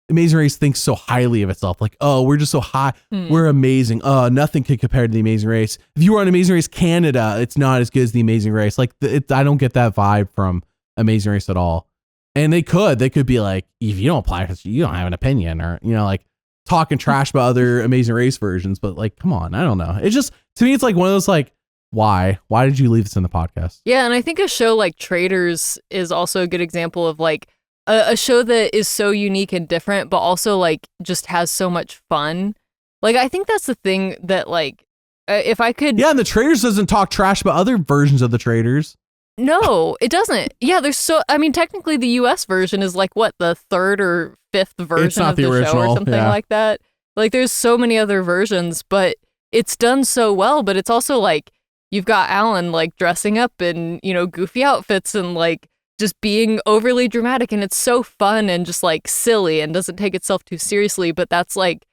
Speaker 1: Amazing Race thinks so highly of itself. Like, oh, we're just so high. We're amazing. Oh, nothing could compare to The Amazing Race. If you were on Amazing Race Canada, it's not as good as The Amazing Race. Like, I don't get that vibe from Amazing Race at all. And they could be like, if you don't apply, you don't have an opinion, or, you know, like talking trash about other Amazing Race versions. But like, come on, I don't know. It's just, to me, it's like one of those like, why did you leave this in the podcast?
Speaker 2: Yeah. And I think a show like Traitors is also a good example of like a show that is so unique and different, but also like just has so much fun. Like, I think that's the thing that like, if I could.
Speaker 1: Yeah. And the Traitors doesn't talk trash about other versions of the Traitors.
Speaker 2: No, it doesn't. Yeah, I mean, technically the US version is like what, the 3rd or 5th version of the original show or something like that. Like, there's so many other versions, but it's done so well. But it's also like, you've got Alan like dressing up in, you know, goofy outfits and like just being overly dramatic, and it's so fun and just like silly and doesn't take itself too seriously. But that's like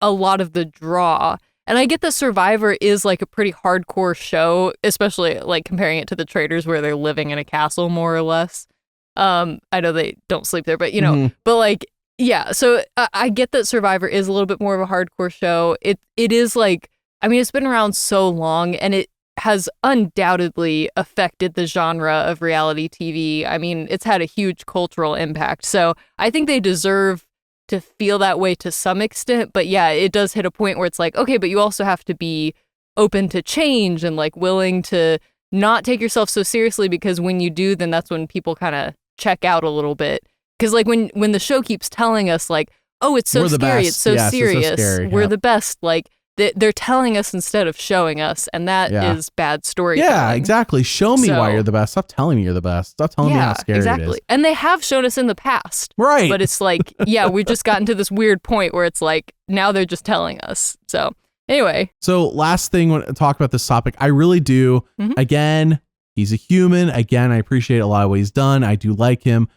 Speaker 2: a lot of the draw. And I get that Survivor is like a pretty hardcore show, especially like comparing it to the Traitors where they're living in a castle more or less. I know they don't sleep there, but you know, but like, yeah. So I get that Survivor is a little bit more of a hardcore show. It is like, I mean, it's been around so long, and it has undoubtedly affected the genre of reality TV. I mean, it's had a huge cultural impact. So I think they deserve to feel that way to some extent. But yeah, it does hit a point where it's like, okay, but you also have to be open to change and like willing to not take yourself so seriously, because when you do, then that's when people kind of check out a little bit. Because like when the show keeps telling us like, oh, it's so scary, it's so serious, it's so scary. We're the best, like they're telling us instead of showing us, and that is bad storytelling. Yeah,
Speaker 1: exactly. Show me why you're the best. Stop telling me you're the best. Stop telling me how scary it is.
Speaker 2: And they have shown us in the past.
Speaker 1: Right.
Speaker 2: But it's like, yeah, we've just gotten to this weird point where it's like, now they're just telling us. So anyway.
Speaker 1: So last thing, when I talk about this topic, I really do. Again, he's a human. Again, I appreciate a lot of what he's done. I do like him.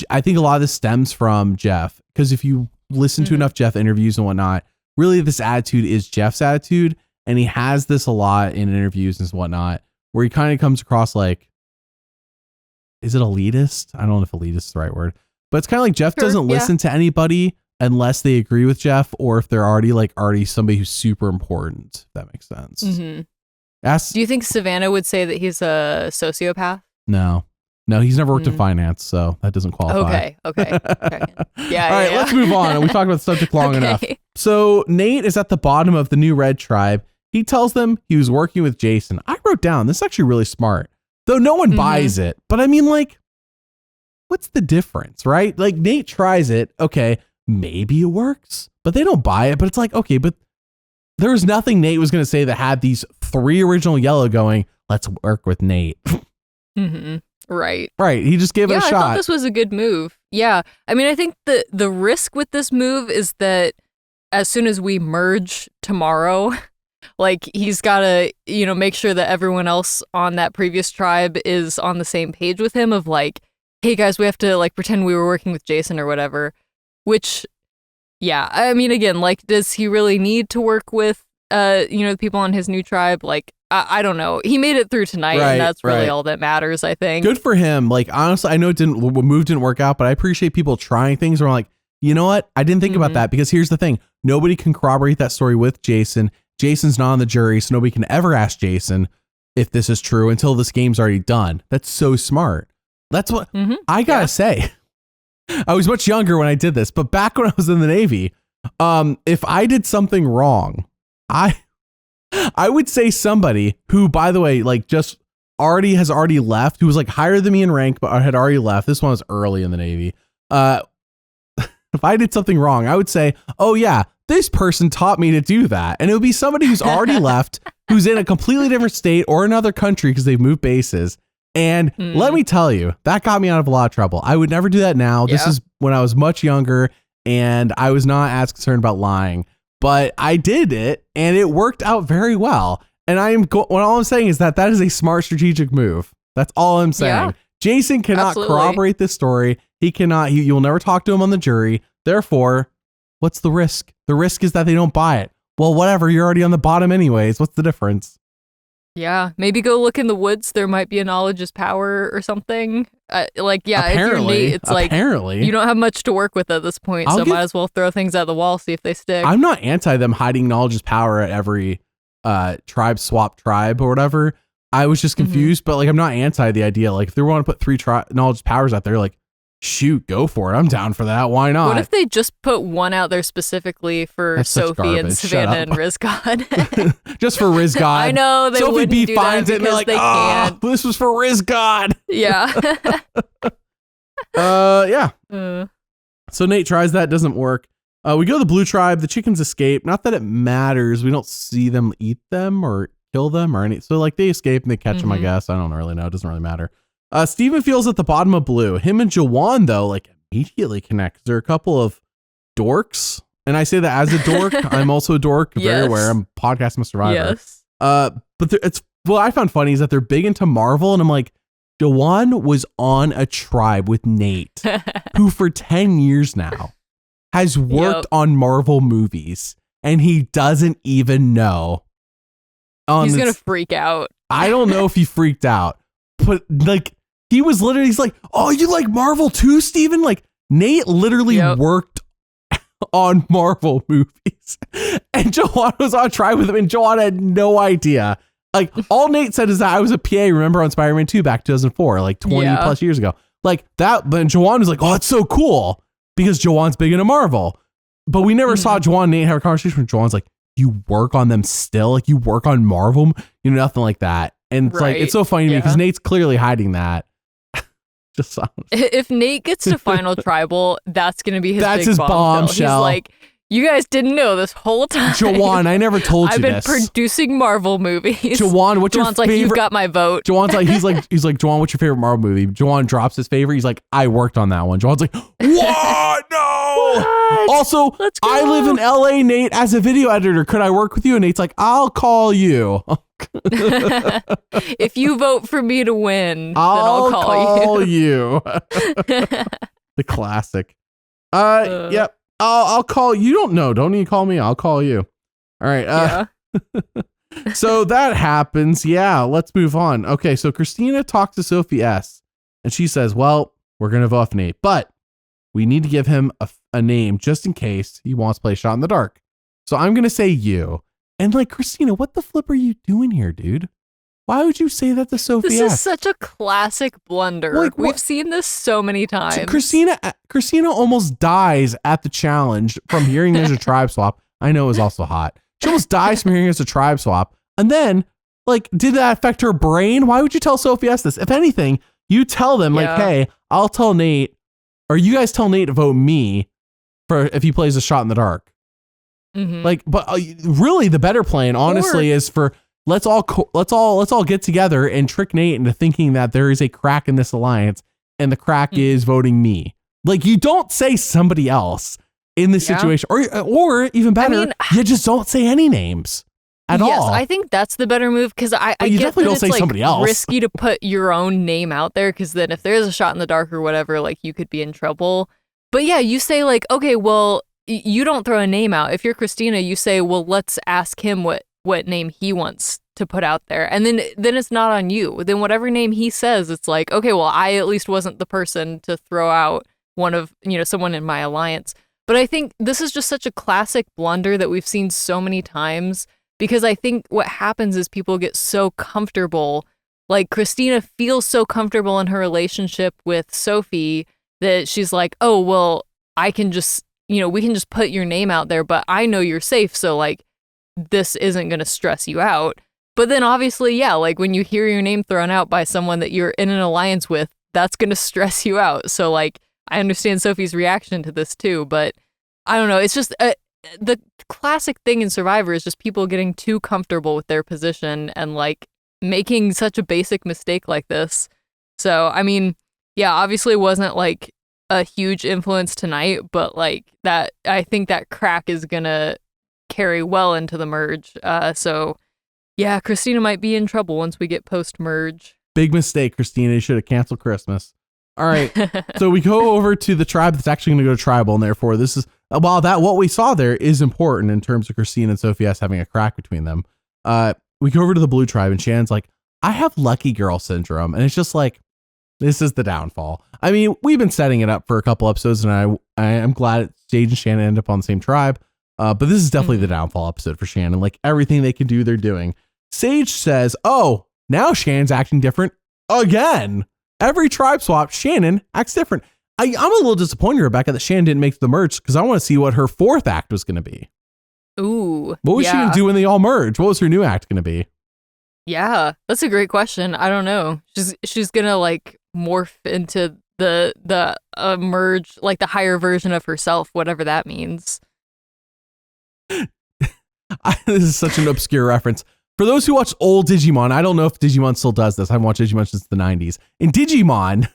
Speaker 1: I think a lot of this stems from Jeff, because if you listen to enough Jeff interviews and whatnot, really this attitude is Jeff's attitude. And he has this a lot in interviews and whatnot, where he kind of comes across like, is it elitist? I don't know if elitist is the right word, but it's kind of like Jeff doesn't listen to anybody unless they agree with Jeff, or if they're already somebody who's super important, if that makes sense.
Speaker 2: Do you think Savannah would say that he's a sociopath?
Speaker 1: No, he's never worked in finance, so that doesn't qualify.
Speaker 2: Okay. Yeah.
Speaker 1: All right, let's move on. We talked about the subject long enough. So Nate is at the bottom of the new red tribe. He tells them he was working with Jason. I wrote down, this is actually really smart. Though no one buys it. But I mean, like, what's the difference, right? Like, Nate tries it. Okay, maybe it works, but they don't buy it. But it's like, okay, but there was nothing Nate was going to say that had these 3 original yellow going, let's work with Nate.
Speaker 2: Right.
Speaker 1: Right. He just gave it a shot.
Speaker 2: I thought this was a good move. Yeah. I mean, I think the risk with this move is that as soon as we merge tomorrow, like, he's got to, make sure that everyone else on that previous tribe is on the same page with him of like, hey guys, we have to like pretend we were working with Jason or whatever, which, yeah, I mean, again, like, does he really need to work with, the people on his new tribe? Like, I don't know. He made it through tonight, and that's really all that matters, I think.
Speaker 1: Good for him. Like, honestly, I know the move didn't work out, but I appreciate people trying things where I'm like, you know what? I didn't think about that, because here's the thing. Nobody can corroborate that story with Jason. Jason's not on the jury, so nobody can ever ask Jason if this is true until this game's already done. That's so smart. That's what I gotta say. I was much younger when I did this, but back when I was in the Navy, if I did something wrong, I would say somebody who, by the way, like, just has already left, who was like higher than me in rank, but had already left. This one was early in the Navy. If I did something wrong, I would say, oh yeah, this person taught me to do that. And it would be somebody who's already left, who's in a completely different state or another country because they've moved bases. And let me tell you, that got me out of a lot of trouble. I would never do that now. Yeah. This is when I was much younger and I was not as concerned about lying, but I did it and it worked out very well. And all I'm saying is that is a smart strategic move. That's all I'm saying. Yeah, Jason cannot corroborate this story. He cannot, you'll never talk to him on the jury. Therefore, what's the risk? The risk is that they don't buy it. Well, whatever. You're already on the bottom anyways. What's the difference?
Speaker 2: Yeah, maybe go look in the woods. There might be a knowledge is power or something. Apparently, if you're Nate, it's like you don't have much to work with at this point, so might as well throw things at the wall, see if they stick. I'm
Speaker 1: not anti them hiding knowledge is power at every tribe or whatever. I was just confused, but like I'm not anti the idea. Like if they want to put 3 knowledge powers out there, like shoot, go for it. I'm down for that. Why not?
Speaker 2: What if they just put one out there specifically for Sophie and Savannah and Rizgod?
Speaker 1: Just for Rizgod.
Speaker 2: I know they
Speaker 1: Sophi
Speaker 2: wouldn't
Speaker 1: B
Speaker 2: do
Speaker 1: finds
Speaker 2: that
Speaker 1: it and they're like,
Speaker 2: can't.
Speaker 1: This was for Rizgod.
Speaker 2: Yeah.
Speaker 1: Yeah. So Nate tries that, doesn't work. We go to the blue tribe. The chickens escape. Not that it matters. We don't see them eat them or kill them or anything. So like they escape and they catch them, I guess. I don't really know. It doesn't really matter. Steven feels at the bottom of blue. Him and Jawan, though, like immediately connect. They're a couple of dorks. And I say that as a dork. I'm also a dork. Very aware. I'm podcast Mr. Survivor.
Speaker 2: Yes.
Speaker 1: But what I found funny is that they're big into Marvel. And I'm like, Jawan was on a tribe with Nate, who for 10 years now has worked on Marvel movies. And he doesn't even know.
Speaker 2: He's going to freak out.
Speaker 1: I don't know if he freaked out. But like, he's like, oh, you like Marvel too, Steven? Like, Nate literally worked on Marvel movies. And Jawan was on trial with him, and Jawan had no idea. Like, all Nate said is that I was a PA, remember, on Spider-Man 2 back 2004, like 20 plus years ago. Like, that, but Jawan was like, oh, it's so cool, because Jawan's big into Marvel. But we never saw Jawan and Nate have a conversation. Jawan's like, you work on them still? Like, you work on Marvel? Nothing like that. And it's like, it's so funny to me because Nate's clearly hiding that. Just
Speaker 2: if Nate gets to Final Tribal, that's going to be
Speaker 1: his big bombshell.
Speaker 2: He's like, you guys didn't know this whole time.
Speaker 1: Jawan, I never told you this.
Speaker 2: I've been producing Marvel movies.
Speaker 1: Jawan, what's your favorite?
Speaker 2: Like, you've got my vote.
Speaker 1: Jawan's like, he's like, Jawan, what's your favorite Marvel movie? Jawan drops his favorite. He's like, I worked on that one. Jawan's like, what? No. What? Also, I live in LA, Nate, as a video editor. Could I work with you? And Nate's like, I'll call you.
Speaker 2: If you vote for me to win, then I'll call you.
Speaker 1: The classic. Yep. I'll call you. Don't need to call me. I'll call you. All right. So that happens. Yeah. Let's move on. Okay. So Christina talks to Sophie S. And she says, well, we're going to vote for Nate, but we need to give him a name just in case he wants to play Shot in the Dark. So I'm going to say you. And like, Christina, what the flip are you doing here, dude? Why would you say that to Sophie S?
Speaker 2: This is such a classic blunder. Like, we've seen this so many times.
Speaker 1: Christina almost dies at the challenge from hearing there's a tribe swap. I know it was also hot. She almost dies from hearing there's a tribe swap. And then Like, did that affect her brain? Why would you tell Sophie S this? If anything, you tell them like, hey, I'll tell Nate, or you guys tell Nate to vote me for if he plays a shot in the dark. Like, but really the better plan, honestly, is for let's all get together and trick Nate into thinking that there is a crack in this alliance, and the crack is voting me. Like, you don't say somebody else in this situation, or even better, you just don't say any names at all. Yes,
Speaker 2: I think that's the better move, because I
Speaker 1: you
Speaker 2: get
Speaker 1: definitely
Speaker 2: that
Speaker 1: don't
Speaker 2: it's
Speaker 1: say
Speaker 2: like
Speaker 1: somebody else.
Speaker 2: Risky to put your own name out there, because then if there's a shot in the dark or whatever, like, you could be in trouble. But yeah, you say like, okay, well, you don't throw a name out. If you're Christina, you say, well, let's ask him what name he wants to put out there, and then it's not on you. Then whatever name he says, it's like, okay, well, I at least wasn't the person to throw out one of, someone in my alliance. But I think this is just such a classic blunder that we've seen so many times, because I think what happens is people get so comfortable. Like, Christina feels so comfortable in her relationship with Sophie that she's like, oh, well, I can just, we can just put your name out there, but I know you're safe. So like, this isn't going to stress you out. But then obviously, like, when you hear your name thrown out by someone that you're in an alliance with, that's going to stress you out. So like, I understand Sophie's reaction to this too, but I don't know. It's just the classic thing in Survivor is just people getting too comfortable with their position and like making such a basic mistake like this. So, I mean, yeah, obviously it wasn't like a huge influence tonight, but like that, I think that crack is going to carry well into the merge. So yeah, Christina might be in trouble once we get post-merge.
Speaker 1: Big mistake, Christina. You should have canceled Christmas. All right. So we go over to the tribe that's actually going to go to tribal, and therefore this is, while that what we saw there is important in terms of Christina and Sophie S having a crack between them. We go over to the blue tribe, and Shannon's like, I have lucky girl syndrome. And it's just like, this is the downfall. I mean, we've been setting it up for a couple episodes, and I am glad Sage and Shannon end up on the same tribe. But this is definitely the downfall episode for Shannon. Like, everything they can do, they're doing. Sage says, oh, now Shannon's acting different again. Every tribe swap, Shannon acts different. I'm a little disappointed, Rebekah, that Shannon didn't make the merge, because I want to see what her fourth act was going to be.
Speaker 2: Ooh.
Speaker 1: What was she going to do when they all merge? What was her new act going to be?
Speaker 2: Yeah, that's a great question. I don't know. She's going to like morph into the merge, like the higher version of herself, whatever that means.
Speaker 1: This is such an obscure reference. For those who watch old Digimon, I don't know if Digimon still does this. I haven't watched Digimon since the 90s. In Digimon,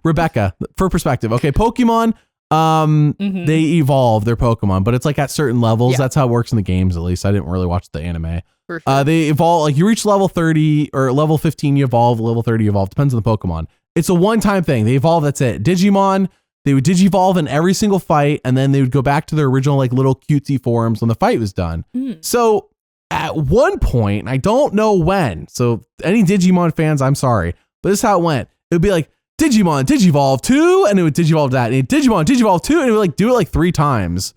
Speaker 1: Rebekah, for perspective, okay, Pokemon, they evolve their Pokemon, but it's like at certain levels. Yeah. That's how it works in the games, at least. I didn't really watch the anime. For sure. They evolve, like you reach level 30 or level 15, you evolve, level 30, you evolve. Depends on the Pokemon. It's a one-time thing. They evolve, that's it. Digimon, they would Digivolve in every single fight, and then they would go back to their original like little cutesy forms when the fight was done. So at one point, I don't know when, so any Digimon fans, I'm sorry, but this is how it went. It would be like, Digimon, Digivolve 2, and it would Digivolve that, and Digimon, Digivolve 2, and it would like do it like 3 times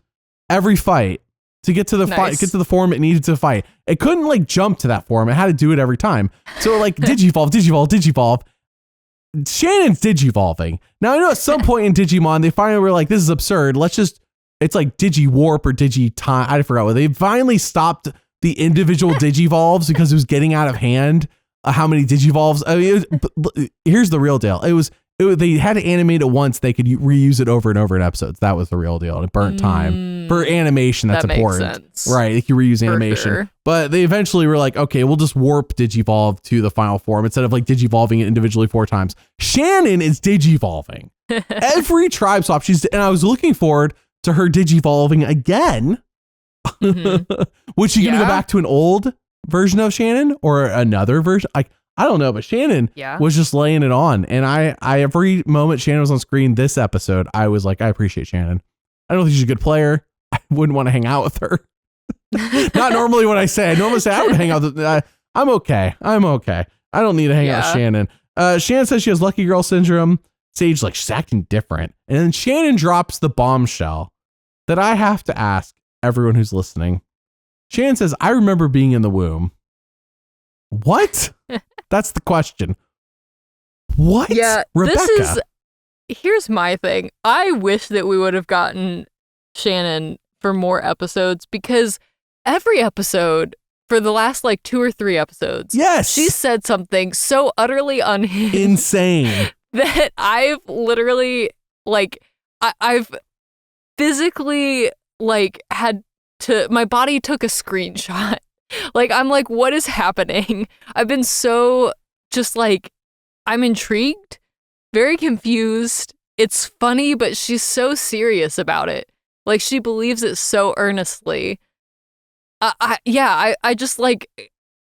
Speaker 1: every fight to get to the fight, get to the form it needed to fight. It couldn't like jump to that form. It had to do it every time. So like Digivolve, Digivolve, Digivolve. Shannon's Digivolving. Now I know at some point in Digimon, they finally were like, this is absurd. Let's just, it's like Digiwarp or Digitime. I forgot what they finally stopped the individual Digivolves because it was getting out of hand. How many Digivolves? I mean, here's the real deal. They had to animate it once. They could reuse it over and over in episodes. That was the real deal. And it burnt time for animation. That's important, makes sense. Right? They could reuse animation, sure. But they eventually were like, okay, we'll just warp Digivolve to the final form instead of like Digivolving it individually 4 times. Shannon is Digivolving every tribe swap. And I was looking forward to her Digivolving again. Was she going to go back to an old version of Shannon or another version? I don't know, but Shannon was just laying it on. And I every moment Shannon was on screen this episode, I was like, I appreciate Shannon. I don't think she's a good player. I wouldn't want to hang out with her. Not normally what I say. I normally say I would hang out with I'm okay. I don't need to hang out with Shannon. Shannon says she has lucky girl syndrome. Sage like, she's acting different. And then Shannon drops the bombshell that I have to ask everyone who's listening. Shannon says, I remember being in the womb. What? That's the question. What?
Speaker 2: Yeah,
Speaker 1: Rebekah?
Speaker 2: Here's my thing. I wish that we would have gotten Shannon for more episodes, because every episode, for the last like 2 or 3 episodes.
Speaker 1: Yes.
Speaker 2: She said something so utterly unhinged.
Speaker 1: Insane.
Speaker 2: That I've literally like, I've physically like my body took a screenshot. Like, I'm like, what is happening? I've been so just like, I'm intrigued, very confused. It's funny, but she's so serious about it. Like, she believes it so earnestly. I just like,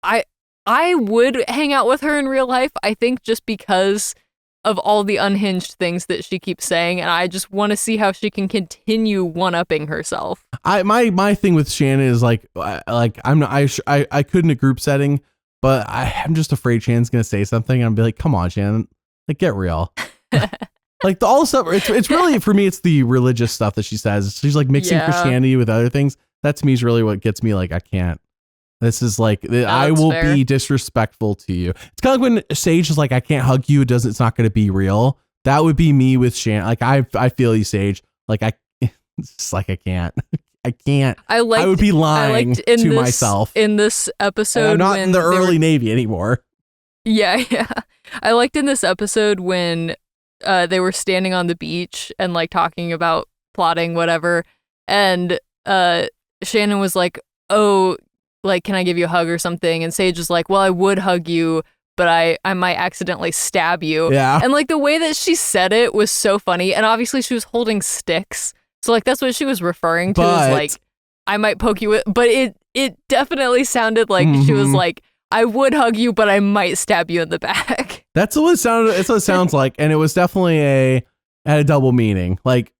Speaker 2: I would hang out with her in real life, I think, just because of all the unhinged things that she keeps saying, and I just want to see how she can continue one-upping herself.
Speaker 1: My thing with Shannon is like I'm not, I could in a group setting, but I'm just afraid Shannon's gonna say something and I'll be like, come on, Shannon, like, get real. Like, all the stuff, it's really, for me, it's the religious stuff that she says. She's like mixing Christianity with other things. That to me is really what gets me. Like, I can't. This is like, I will be disrespectful to you. It's kind of like when Sage is like, I can't hug you. It's not going to be real. That would be me with Shannon. Like, I feel you, Sage. Like, it's just like, I can't. I would be lying to myself.
Speaker 2: In this episode.
Speaker 1: And I'm not in the early Navy anymore.
Speaker 2: Yeah. I liked in this episode when they were standing on the beach and like talking about plotting, whatever. And Shannon was like, oh, like, can I give you a hug or something? And Sage is like, well, I would hug you, but I might accidentally stab you.
Speaker 1: Yeah.
Speaker 2: And like the way that she said it was so funny. And obviously she was holding sticks. So like that's what she was referring to, is like, I might poke you with, but it definitely sounded like she was like, I would hug you, but I might stab you in the back. That's
Speaker 1: what it sounds like. And it was definitely had a double meaning. Like,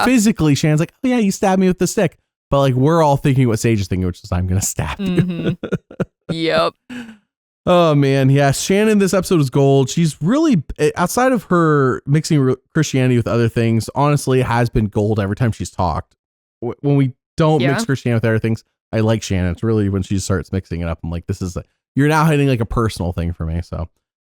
Speaker 1: physically Shannon's like, oh yeah, you stabbed me with the stick. But like, we're all thinking what Sage is thinking, which is, I'm going to stab you.
Speaker 2: Yep.
Speaker 1: Oh man. Yeah. Shannon, this episode is gold. She's really, outside of her mixing Christianity with other things, honestly has been gold every time she's talked. When we don't mix Christianity with other things, I like Shannon. It's really when she starts mixing it up, I'm like, you're now hitting like a personal thing for me. So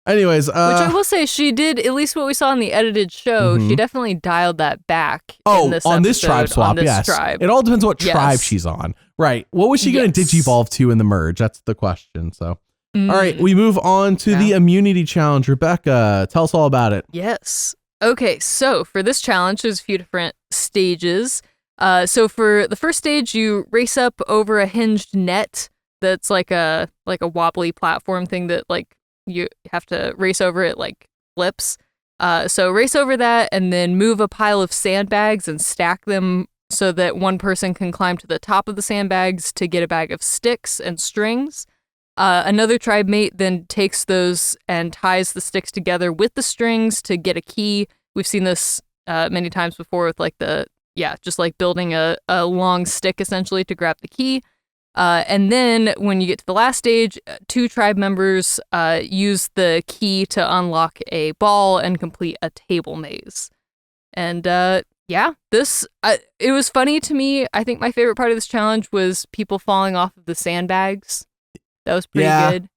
Speaker 1: anyways, which
Speaker 2: I will say, she did, at least what we saw in the edited show, she definitely dialed that back.
Speaker 1: On this tribe swap, yes. It all depends what tribe she's on. Right. What was she going to digivolve to in the merge? That's the question. So, all right, we move on to the immunity challenge. Rebekah, tell us all about it.
Speaker 2: Yes. Okay, so for this challenge, there's a few different stages. So for the first stage, you race up over a hinged net that's like a wobbly platform thing that like you have to race over it, like flips. So race over that and then move a pile of sandbags and stack them so that one person can climb to the top of the sandbags to get a bag of sticks and strings. Another tribe mate then takes those and ties the sticks together with the strings to get a key. We've seen this many times before with like just like building a long stick essentially to grab the key. And then when you get to the last stage, 2 tribe members use the key to unlock a ball and complete a table maze. And this it was funny to me. I think my favorite part of this challenge was people falling off of the sandbags. That was pretty good.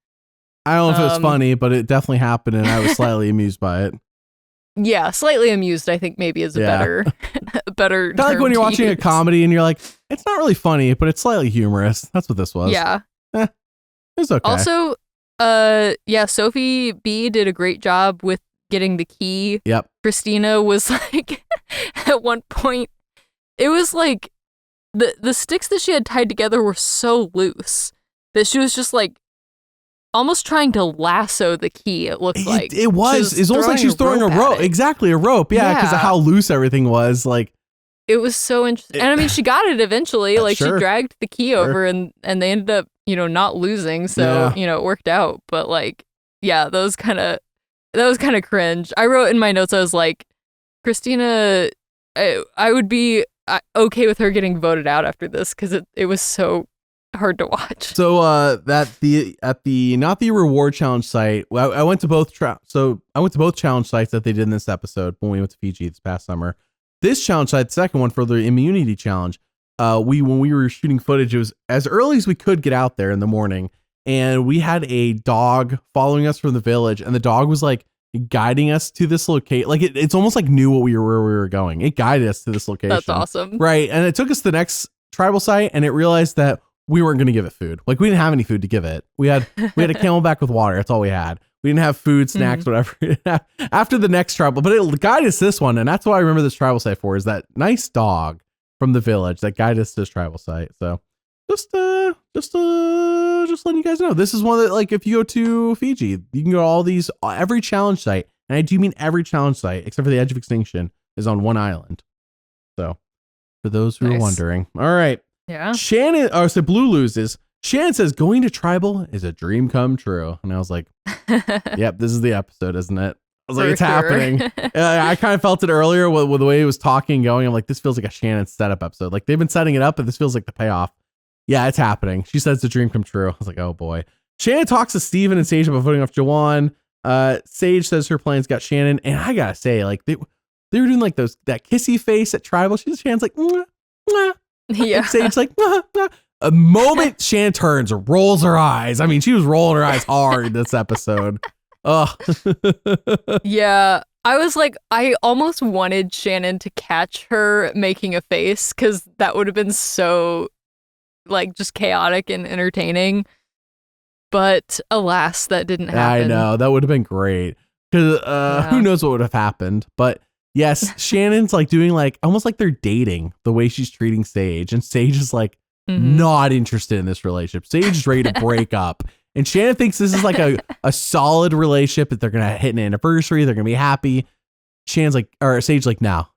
Speaker 1: I don't know if it was funny, but it definitely happened, and I was slightly amused by it.
Speaker 2: Yeah, slightly amused, I think maybe is a better
Speaker 1: kind of like when you're watching a comedy and you're like, it's not really funny, but it's slightly humorous. That's what this was.
Speaker 2: Yeah.
Speaker 1: It's okay.
Speaker 2: Also, Sophi B did a great job with getting the key.
Speaker 1: Yep.
Speaker 2: Christina was like, at one point, it was like, the sticks that she had tied together were so loose that she was just like, almost trying to lasso the key, it looked like.
Speaker 1: It was. It's almost like she was throwing a rope. Exactly, a rope. Yeah, because of how loose everything was. Like,
Speaker 2: it was so interesting. And I mean, she got it eventually. Like, she dragged the key over and they ended up, not losing. So, it worked out. But like, that was kind of cringe. I wrote in my notes, I was like, Christina, I would be okay with her getting voted out after this because it was so hard to watch.
Speaker 1: So at the not the reward challenge site, I went to both challenge sites that they did in this episode when we went to Fiji this past summer. This challenge site, the second one for the immunity challenge, when we were shooting footage, it was as early as we could get out there in the morning, and we had a dog following us from the village, and the dog was like guiding us to this location. Like it's almost like knew where we were going. It guided us to this location.
Speaker 2: That's awesome.
Speaker 1: Right. And it took us to the next tribal site, and it realized that we weren't going to give it food. Like we didn't have any food to give it. We had a Camelback with water. That's all we had. We didn't have food, snacks, whatever. After the next tribal, but it guided us this one, and that's what I remember this tribal site for, is that nice dog from the village that guided us to this tribal site. So just letting you guys know, this is one that, like, if you go to Fiji, you can go to all these, every challenge site, and I do mean every challenge site except for the Edge of Extinction is on one island. So for those who are wondering, all right.
Speaker 2: Yeah.
Speaker 1: Shannon, so Blue loses. Shannon says going to tribal is a dream come true. And I was like, yep, this is the episode, isn't it? I was like, it's happening. I kind of felt it earlier with the way he was talking and going. I'm like, this feels like a Shannon setup episode. Like they've been setting it up, but this feels like the payoff. Yeah, it's happening. She says the dream come true. I was like, oh boy. Shannon talks to Steven and Sage about voting off Jawan. Sage says her plans got Shannon. And I gotta say, like they were doing like that kissy face at tribal. Shannon's like, mwah, mwah.
Speaker 2: Yeah.
Speaker 1: And Sage like, mwah, mwah. A moment Shannon turns, rolls her eyes. I mean, she was rolling her eyes hard this episode. Oh.
Speaker 2: Yeah. I was like, I almost wanted Shannon to catch her making a face, because that would have been so, like, just chaotic and entertaining. But alas, that didn't happen.
Speaker 1: I know. That would have been great. Because who knows what would have happened. But yes, Shannon's like doing like almost like they're dating the way she's treating Sage. And Sage is like, not interested in this relationship. Sage is ready to break up. And Shannon thinks this is like a solid relationship, that they're going to hit an anniversary. They're going to be happy. Shannon's like, or Sage's like, no,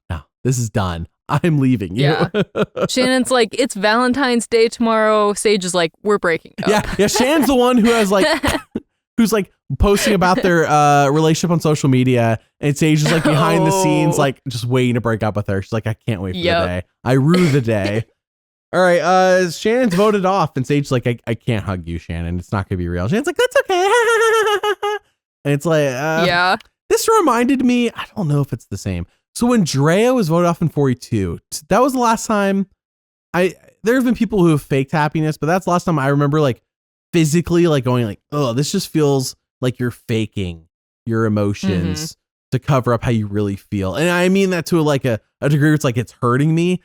Speaker 1: this is done. I'm leaving you.
Speaker 2: Yeah. Shannon's like, it's Valentine's Day tomorrow. Sage is like, we're breaking up.
Speaker 1: Yeah. Shannon's the one who has like, who's like posting about their relationship on social media. And Sage is like behind the scenes, like just waiting to break up with her. She's like, I can't wait for the day. I rue the day. All right, Shannon's voted off, and Sage's like, I can't hug you, Shannon. It's not gonna be real. Shannon's like, that's okay. And it's like, yeah. This reminded me, I don't know if it's the same. So when Drea was voted off in 42, that was the last time there have been people who have faked happiness, but that's the last time I remember like physically like going like, oh, this just feels like you're faking your emotions to cover up how you really feel. And I mean that to like a degree where it's like, it's hurting me.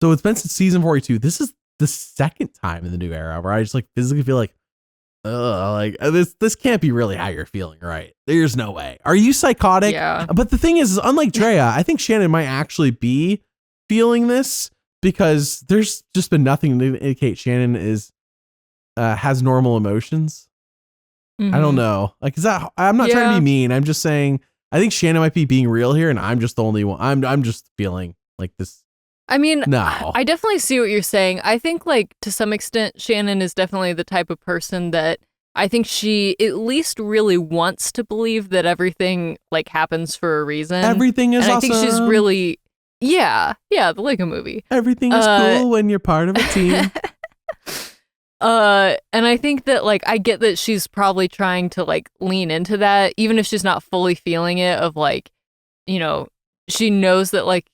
Speaker 1: So it's been since season 42. This is the second time in the new era where I just like physically feel like, like this can't be really how you're feeling, right? There's no way. Are you psychotic?
Speaker 2: Yeah.
Speaker 1: But the thing is unlike Drea, I think Shannon might actually be feeling this, because there's just been nothing to indicate Shannon has normal emotions. I don't know. Like, is that, I'm not trying to be mean. I'm just saying, I think Shannon might be being real here, and I'm just the only one. I'm just feeling like this.
Speaker 2: I mean,
Speaker 1: no.
Speaker 2: I definitely see what you're saying. I think, like, to some extent, Shannon is definitely the type of person that I think she at least really wants to believe that everything, like, happens for a reason.
Speaker 1: Everything is awesome.
Speaker 2: I think she's really, the Lego movie.
Speaker 1: Everything is cool when you're part of a team.
Speaker 2: And I think that, like, I get that she's probably trying to, like, lean into that, even if she's not fully feeling it, of, like, you know, she knows that, like,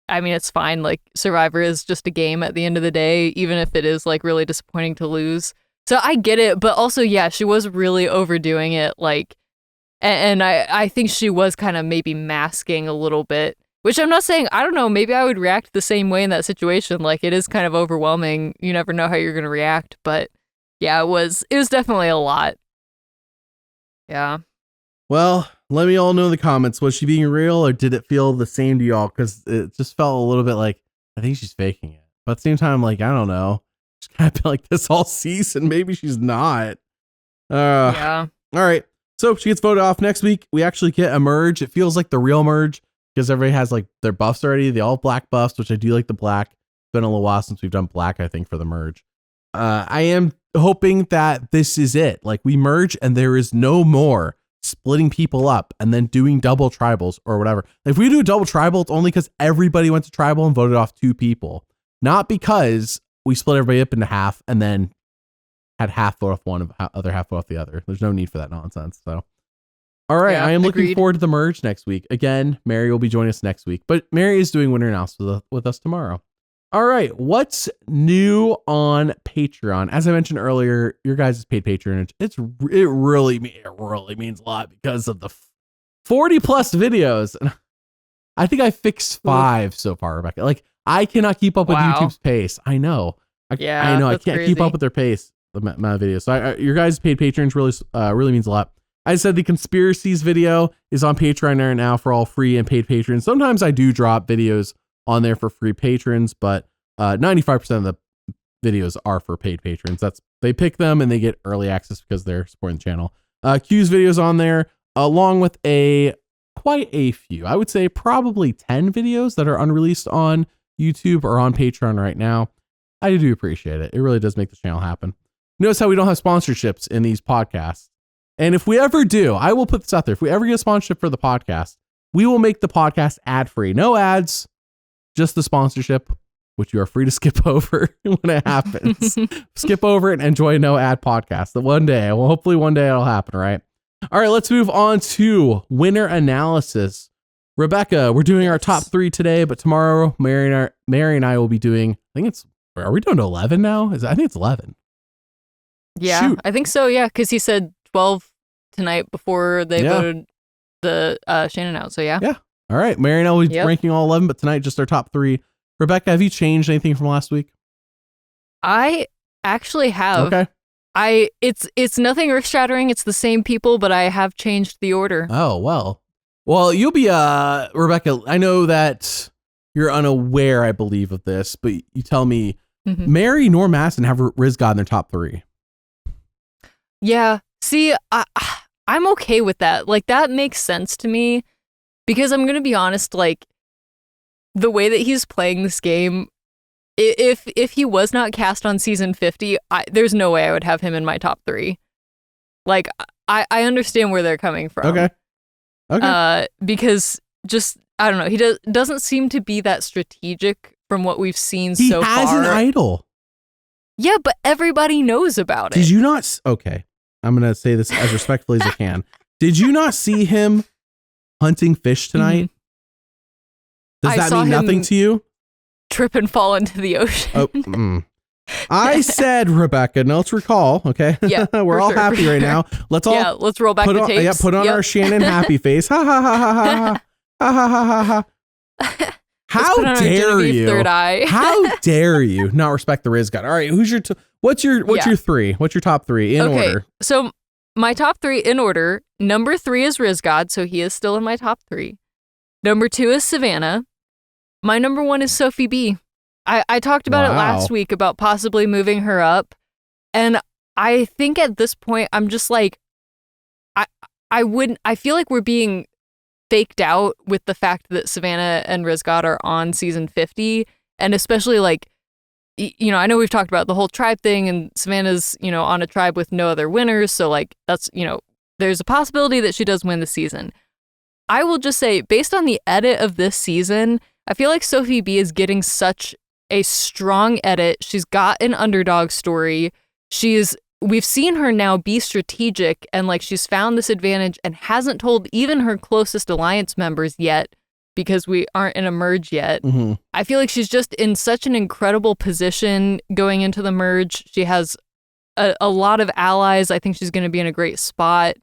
Speaker 2: it's fine. Like, Survivor is just a game at the end of the day, even if it is, like, really disappointing to lose. So I get it. But also, yeah, she was really overdoing it. Like, and I think she was kind of maybe masking a little bit, which I'm not saying, I don't know, maybe I would react the same way in that situation. Like, it is kind of overwhelming. You never know how you're going to react. But yeah, it was definitely a lot. Yeah.
Speaker 1: Well, let me all know in the comments, was she being real, or did it feel the same to y'all? Because it just felt a little bit like, I think she's faking it. But at the same time, like, I don't know. She's kind of been like this all season. Maybe she's not. Yeah. All right. So she gets voted off next week. We actually get a merge. It feels like the real merge, because everybody has like their buffs already. They all have black buffs, which I do like the black. It's been a little while since we've done black, I think, for the merge. I am hoping that this is it. Like, we merge and there is no more splitting people up and then doing double tribals or whatever. If we do a double tribal, it's only because everybody went to tribal and voted off 2 people, not because we split everybody up into half and then had half vote off one and other half vote off the other. There's no need for that nonsense. So, all right, I am looking forward to the merge next week. Again, Mary will be joining us next week, but Mary is doing winter analysis with us tomorrow. All right, what's new on Patreon? As I mentioned earlier, your guys' paid patronage, it really means a lot because of the 40 plus videos. I think I fixed 5 so far, Rebekah. Like, I cannot keep up with
Speaker 2: Wow.
Speaker 1: YouTube's pace. I know. I know. I can't keep up with their pace. The amount of videos. So your guys' paid patrons really means a lot. I said the conspiracies video is on Patreon right now for all free and paid patrons. Sometimes I do drop videos on there for free patrons, but 95% of the videos are for paid patrons. They pick them and they get early access because they're supporting the channel. Q's videos on there, along with quite a few. I would say probably 10 videos that are unreleased on YouTube or on Patreon right now. I do appreciate it. It really does make the channel happen. Notice how we don't have sponsorships in these podcasts. And if we ever do, I will put this out there. If we ever get a sponsorship for the podcast, we will make the podcast ad-free. No ads, just the sponsorship, which you are free to skip over when it happens. Skip over it and enjoy no ad podcast. Hopefully one day it'll happen, right? All right, let's move on to winner analysis. Rebekah, we're doing our top 3 today, but tomorrow Mary and I will be doing, are we doing to 11 now? I think it's 11.
Speaker 2: Yeah, shoot. I think so, yeah, because he said 12 tonight before they voted the Shannon out, so yeah. Yeah,
Speaker 1: all right, Mary and I will be ranking all 11, but tonight just our top 3. Rebekah, have you changed anything from last week?
Speaker 2: I actually have.
Speaker 1: Okay.
Speaker 2: It's nothing earth-shattering. It's the same people, but I have changed the order.
Speaker 1: Oh, well. Well, you'll be, Rebekah, I know that you're unaware, I believe, of this, but you tell me, Mary nor Madison have Rizgod in their top 3.
Speaker 2: Yeah. See, I'm okay with that. Like, that makes sense to me because I'm going to be honest, like, the way that he's playing this game, if he was not cast on season 50, there's no way I would have him in my top 3. Like, I understand where they're coming from. Okay. Because just, I don't know, he doesn't seem to be that strategic from what we've seen so far. He has
Speaker 1: an idol.
Speaker 2: Yeah, but everybody knows about it.
Speaker 1: Did you not? Okay. I'm going to say this as respectfully as I can. Did you not see him hunting fish tonight? Does that mean nothing to you?
Speaker 2: Trip and fall into the ocean.
Speaker 1: I said, Rebekah, now let's recall, okay?
Speaker 2: Yeah,
Speaker 1: we're all happy right now. Let's
Speaker 2: roll back the tapes.
Speaker 1: Yeah, put on our Shannon happy face. Ha ha ha ha ha ha ha ha ha ha. How dare you?
Speaker 2: Third eye.
Speaker 1: How dare you not respect the Rizgod? All right, what's your 3? What's your top 3 in order?
Speaker 2: So my top 3 in order. Number 3 is Rizgod, so he is still in my top 3. Number 2 is Savannah. My number 1 is Sophi B. I talked about it last week about possibly moving her up. And I think at this point, I'm just like, I feel like we're being faked out with the fact that Savannah and Rizgod are on season 50. And especially like, you know, I know we've talked about the whole tribe thing and Savannah's, you know, on a tribe with no other winners. So like, that's, you know, there's a possibility that she does win the season. I will just say, based on the edit of this season, I feel like Sophi B is getting such a strong edit. She's got an underdog story. We've seen her now be strategic and like she's found this advantage and hasn't told even her closest alliance members yet because we aren't in a merge yet. Mm-hmm. I feel like she's just in such an incredible position going into the merge. She has a lot of allies. I think she's going to be in a great spot.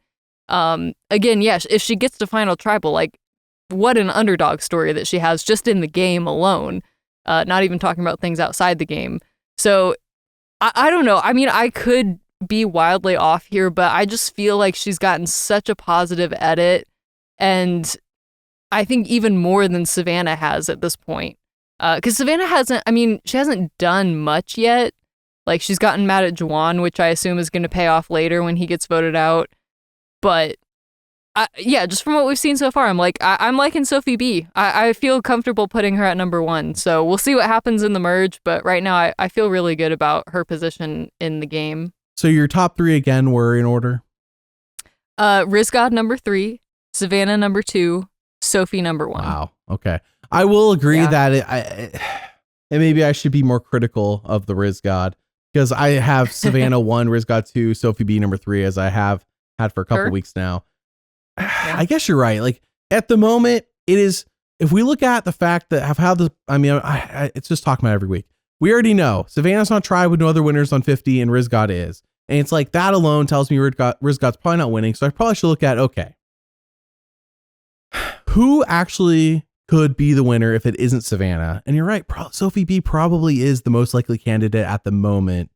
Speaker 2: Again, yeah, if she gets to final tribal, like what an underdog story that she has just in the game alone. Not even talking about things outside the game. So I don't know. I mean, I could be wildly off here, but I just feel like she's gotten such a positive edit. And I think even more than Savannah has at this point. Because Savannah she hasn't done much yet. Like she's gotten mad at Juwan, which I assume is going to pay off later when he gets voted out. But just from what we've seen so far, I'm liking Sophi B. I feel comfortable putting her at number 1. So we'll see what happens in the merge. But right now, I feel really good about her position in the game.
Speaker 1: So your top 3 again were in order?
Speaker 2: Rizgod number 3, Savannah number 2, Sophi number 1.
Speaker 1: Wow. Okay. I will agree that and maybe I should be more critical of the Rizgod because I have Savannah 1, Rizgod 2, Sophi B number 3 as I have had for a couple weeks now. Yeah. I guess you're right. Like at the moment, it is. If we look at the fact that have how the, it's just talking about every week. We already know Savannah's on tribe with no other winners on 50, and Rizgod is, and it's like that alone tells me Rizgod's probably not winning. So I probably should look at who actually could be the winner if it isn't Savannah. And you're right, Sophi B probably is the most likely candidate at the moment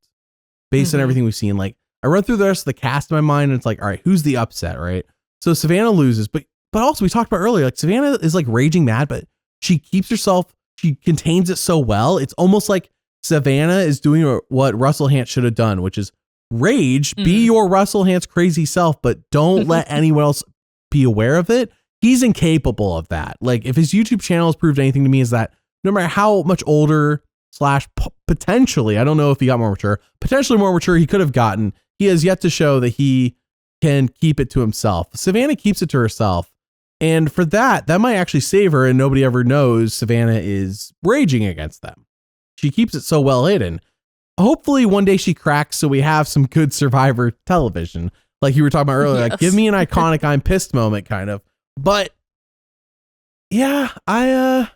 Speaker 1: based on everything we've seen. Like, I run through the rest of the cast in my mind and it's like, all right, who's the upset, right? So Savannah loses, but also we talked about earlier, like Savannah is like raging mad, but she contains it so well. It's almost like Savannah is doing what Russell Hantz should have done, which is rage, be your Russell Hantz crazy self, but don't let anyone else be aware of it. He's incapable of that. Like, if his YouTube channel has proved anything to me, is that no matter how much older / potentially, I don't know if he got more mature, potentially more mature he could have gotten, he has yet to show that he can keep it to himself. Savannah keeps it to herself. And for that might actually save her, and nobody ever knows Savannah is raging against them. She keeps it so well hidden. Hopefully one day she cracks so we have some good Survivor television. Like you were talking about earlier, like give me an iconic I'm pissed moment kind of. But yeah, I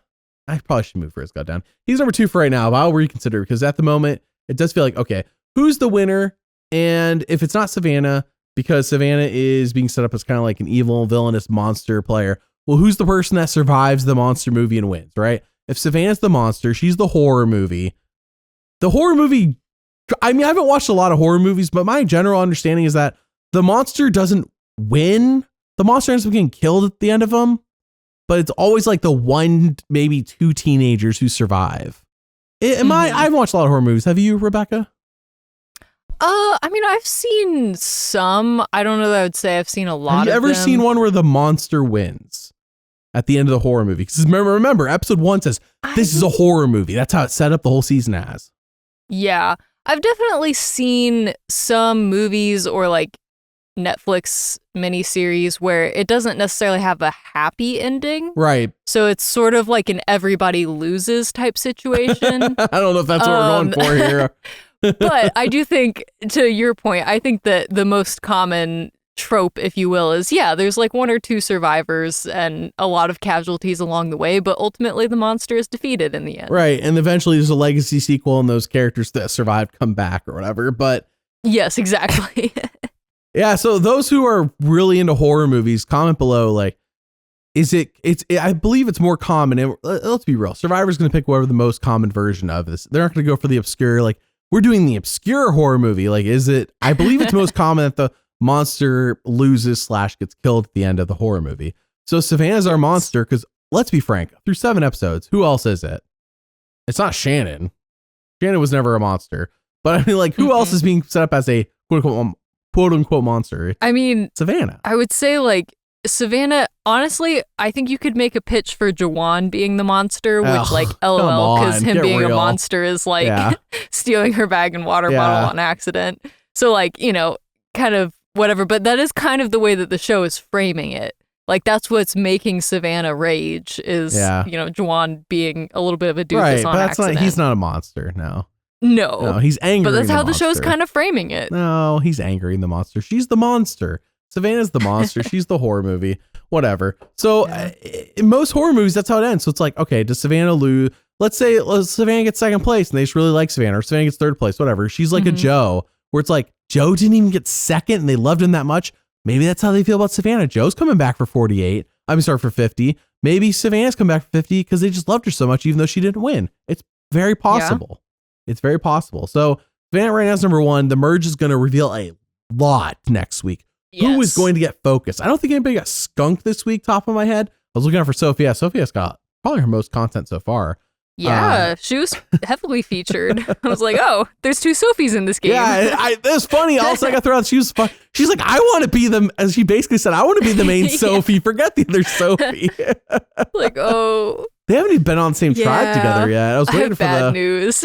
Speaker 1: probably should move Rizgod down. He's number 2 for right now, but I'll reconsider because at the moment it does feel like, okay, who's the winner? And if it's not Savannah, because Savannah is being set up as kind of like an evil, villainous monster player, well, who's the person that survives the monster movie and wins, right? If Savannah's the monster, she's the horror movie. The horror movie, I mean, I haven't watched a lot of horror movies, but my general understanding is that the monster doesn't win. The monster ends up getting killed at the end of them, but it's always like the 1, maybe 2 teenagers who survive. I haven't watched a lot of horror movies. Have you, Rebekah?
Speaker 2: I mean, I've seen some. I don't know that I would say I've seen a lot of them.
Speaker 1: Have you ever seen one where the monster wins at the end of the horror movie? Because remember, episode 1 says, this is a horror movie. That's how it's set up the whole season as.
Speaker 2: Yeah. I've definitely seen some movies or like Netflix miniseries where it doesn't necessarily have a happy ending.
Speaker 1: Right.
Speaker 2: So it's sort of like an everybody loses type situation.
Speaker 1: I don't know if that's what we're going for here.
Speaker 2: But I do think, to your point, I think that the most common trope, if you will, is, yeah, there's like 1 or 2 survivors and a lot of casualties along the way, but ultimately the monster is defeated in the end.
Speaker 1: Right. And eventually there's a legacy sequel and those characters that survived come back or whatever. But
Speaker 2: yes, exactly.
Speaker 1: Yeah. So those who are really into horror movies, comment below, like, I believe it's more common. And let's be real. Survivor's going to pick whatever the most common version of this. They're not going to go for the obscure, like, we're doing the obscure horror movie. Like, I believe it's most common that the monster loses / gets killed at the end of the horror movie. So Savannah's our monster because, let's be frank, through 7 episodes, who else is it? It's not Shannon. Shannon was never a monster. But I mean, like, who else is being set up as a quote unquote monster?
Speaker 2: I mean,
Speaker 1: Savannah.
Speaker 2: I would say, like, Savannah, honestly, I think you could make a pitch for Jawan being the monster, which, like, LOL, because him being a monster is like stealing her bag and water bottle on accident. So, like, you know, kind of whatever. But that is kind of the way that the show is framing it. Like, that's what's making Savannah rage is, you know, Jawan being a little bit of a doofus on accident.
Speaker 1: He's not a monster, no.
Speaker 2: No,
Speaker 1: he's angry.
Speaker 2: But that's how the show's kind of framing it.
Speaker 1: No, he's angry in the monster. She's the monster. Savannah's the monster. She's the horror movie. Whatever. So in most horror movies, that's how it ends. So it's like, okay, does Savannah lose? Let's say Savannah gets 2nd place and they just really like Savannah, or Savannah gets 3rd place, whatever. She's like a Joe, where it's like Joe didn't even get 2nd and they loved him that much. Maybe that's how they feel about Savannah. Joe's coming back for 48. For 50. Maybe Savannah's come back for 50 because they just loved her so much, even though she didn't win. It's very possible. It's very possible. So Savannah right now is number 1. The merge is going to reveal a lot next week. Yes. Who is going to get focused? I don't think anybody got skunked this week, top of my head. I was looking out for Sophie. Yeah, Sophia's got probably her most content so far.
Speaker 2: Yeah, she was heavily featured. I was like, oh, there's 2 Sophies in this game.
Speaker 1: Yeah, it was funny. Also, I got thrown out. She's like, I want to be the, as she basically said, I want to be the main Sophie. Forget the other Sophie.
Speaker 2: Like, oh.
Speaker 1: They haven't even been on the same tribe together yet. I was waiting for
Speaker 2: bad news.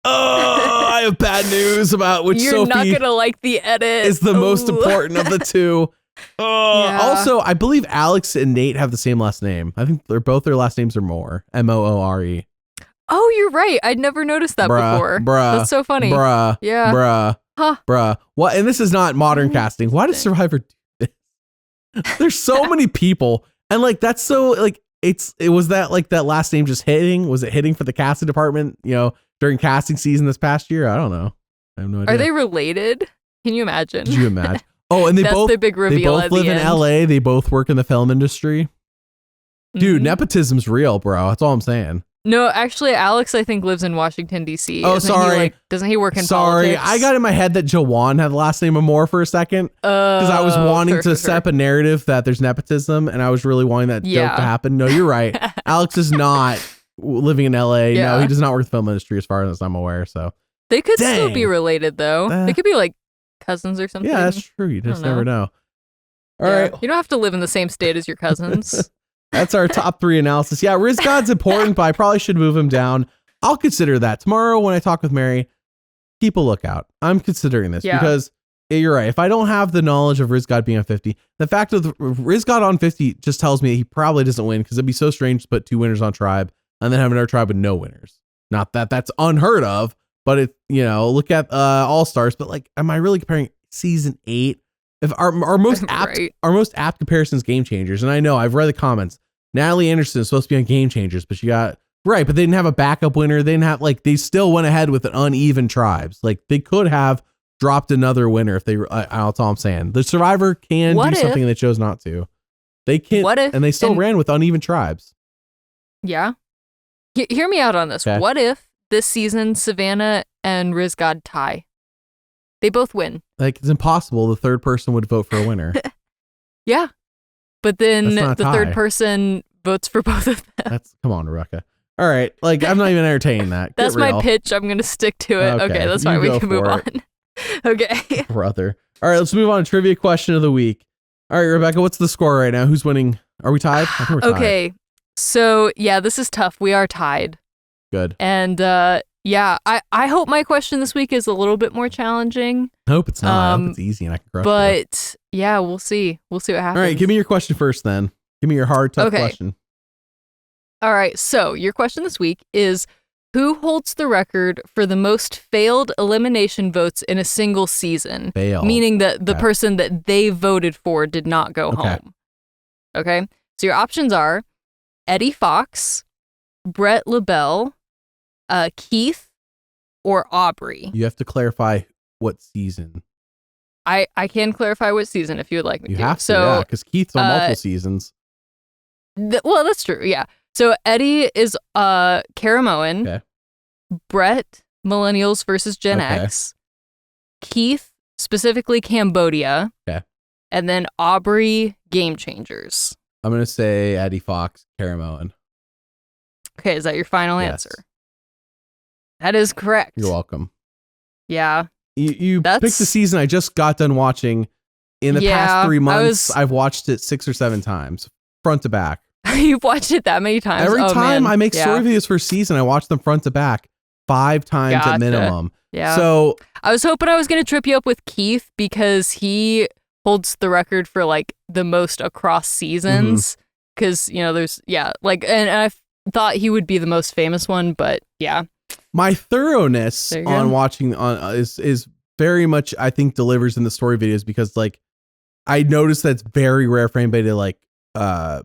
Speaker 1: I have bad news about which
Speaker 2: You're
Speaker 1: Sophie
Speaker 2: not going to like the edit.
Speaker 1: Is the most important of the 2. Also, I believe Alex and Nate have the same last name. I think their last names are Moore. Moore.
Speaker 2: Oh, you're right. I'd never noticed that before. That's so funny.
Speaker 1: Bruh. What? And this is not modern casting. Why does Survivor do this? There's so many people. And like, that's so like, it was that like that last name just hitting? Was it hitting for the casting department, you know, during casting season this past year? I don't know. I have no idea.
Speaker 2: Are they related? Can you imagine?
Speaker 1: Could you imagine? Oh, and that's the big reveal. They both live in LA. They both work in the film industry. Dude, nepotism's real, bro. That's all I'm saying.
Speaker 2: No, actually, Alex, I think, lives in Washington, D.C.
Speaker 1: Oh, sorry.
Speaker 2: Doesn't he work in
Speaker 1: Sorry,
Speaker 2: politics?
Speaker 1: I got in my head that Jawan had the last name of Moore for a second because I was wanting to set up a narrative that there's nepotism, and I was really wanting that joke to happen. No, you're right. Alex is not living in L.A.
Speaker 2: Yeah.
Speaker 1: No, he does not work the film industry as far as I'm aware. So
Speaker 2: they could still be related, though. They could be like cousins or something.
Speaker 1: Yeah, that's true. You just never know. All right.
Speaker 2: You don't have to live in the same state as your cousins.
Speaker 1: That's our top 3 analysis. Yeah, Rizgod's important, but I probably should move him down. I'll consider that. Tomorrow when I talk with Mary, keep a lookout. I'm considering this because you're right. If I don't have the knowledge of Rizgod being on 50, the fact of Rizgod on 50 just tells me he probably doesn't win because it'd be so strange to put 2 winners on Tribe and then have another Tribe with no winners. Not that that's unheard of, but it, look at All-Stars, but like, am I really comparing season 8? If our most apt comparisons Game Changers, and I know I've read the comments. Natalie Anderson is supposed to be on Game Changers, but she got but they didn't have a backup winner. They didn't have they still went ahead with an uneven Tribes. Like they could have dropped another winner if they. That's all I'm saying. The Survivor can do something they chose not to. They can, and they still ran with uneven Tribes.
Speaker 2: Yeah, hear me out on this. Okay. What if this season Savannah and Rizgod tie? They both win. Like,
Speaker 1: it's impossible. The third person would vote for a winner.
Speaker 2: Yeah. But then the third person votes for both of them.
Speaker 1: Come on, Rebekah. All right. Like, I'm not even entertaining that.
Speaker 2: That's my pitch. I'm going to stick to it. Okay, that's fine. We can move on. Okay.
Speaker 1: Brother. All right, let's move on to trivia question of the week. All right, Rebekah, what's the score right now? Who's winning? Are we tied? I think we're tied.
Speaker 2: Okay. So, yeah, this is tough. We are tied.
Speaker 1: Good.
Speaker 2: And, yeah, I hope my question this week is a little bit more challenging.
Speaker 1: I hope it's not. I hope it's easy and I can crush it.
Speaker 2: But yeah, we'll see. We'll see what happens.
Speaker 1: All right, give me your question first then. Give me your hard, tough question.
Speaker 2: All right, so your question this week is, who holds the record for the most failed elimination votes in a single season?
Speaker 1: Fail.
Speaker 2: Meaning that the person that they voted for did not go home. Okay, so your options are Eddie Fox, Brett LaBelle, Keith, or Aubrey.
Speaker 1: You have to clarify what season.
Speaker 2: I can clarify what season if you would like me to.
Speaker 1: You have to, yeah, because Keith's on multiple seasons.
Speaker 2: Well, that's true, yeah. So Eddie is Caramoan.
Speaker 1: Okay.
Speaker 2: Brett, Millennials versus Gen X. Keith, specifically Cambodia.
Speaker 1: Okay.
Speaker 2: And then Aubrey, Game Changers.
Speaker 1: I'm going to say Eddie Fox, Caramoan.
Speaker 2: Okay, is that your final answer? That is correct.
Speaker 1: You're welcome.
Speaker 2: Yeah.
Speaker 1: You picked the season I just got done watching. In the past 3 months, I've watched it 6 or 7 times, front to back.
Speaker 2: You've watched it that many times?
Speaker 1: Every time I make story videos for a season, I watch them front to back 5 times at minimum.
Speaker 2: Yeah.
Speaker 1: So
Speaker 2: I was hoping I was going to trip you up with Keith because he holds the record for like the most across seasons. Because, there's, and I thought he would be the most famous one, but yeah.
Speaker 1: My thoroughness on watching is very much, I think, delivers in the story videos because like I noticed that it's very rare for anybody to like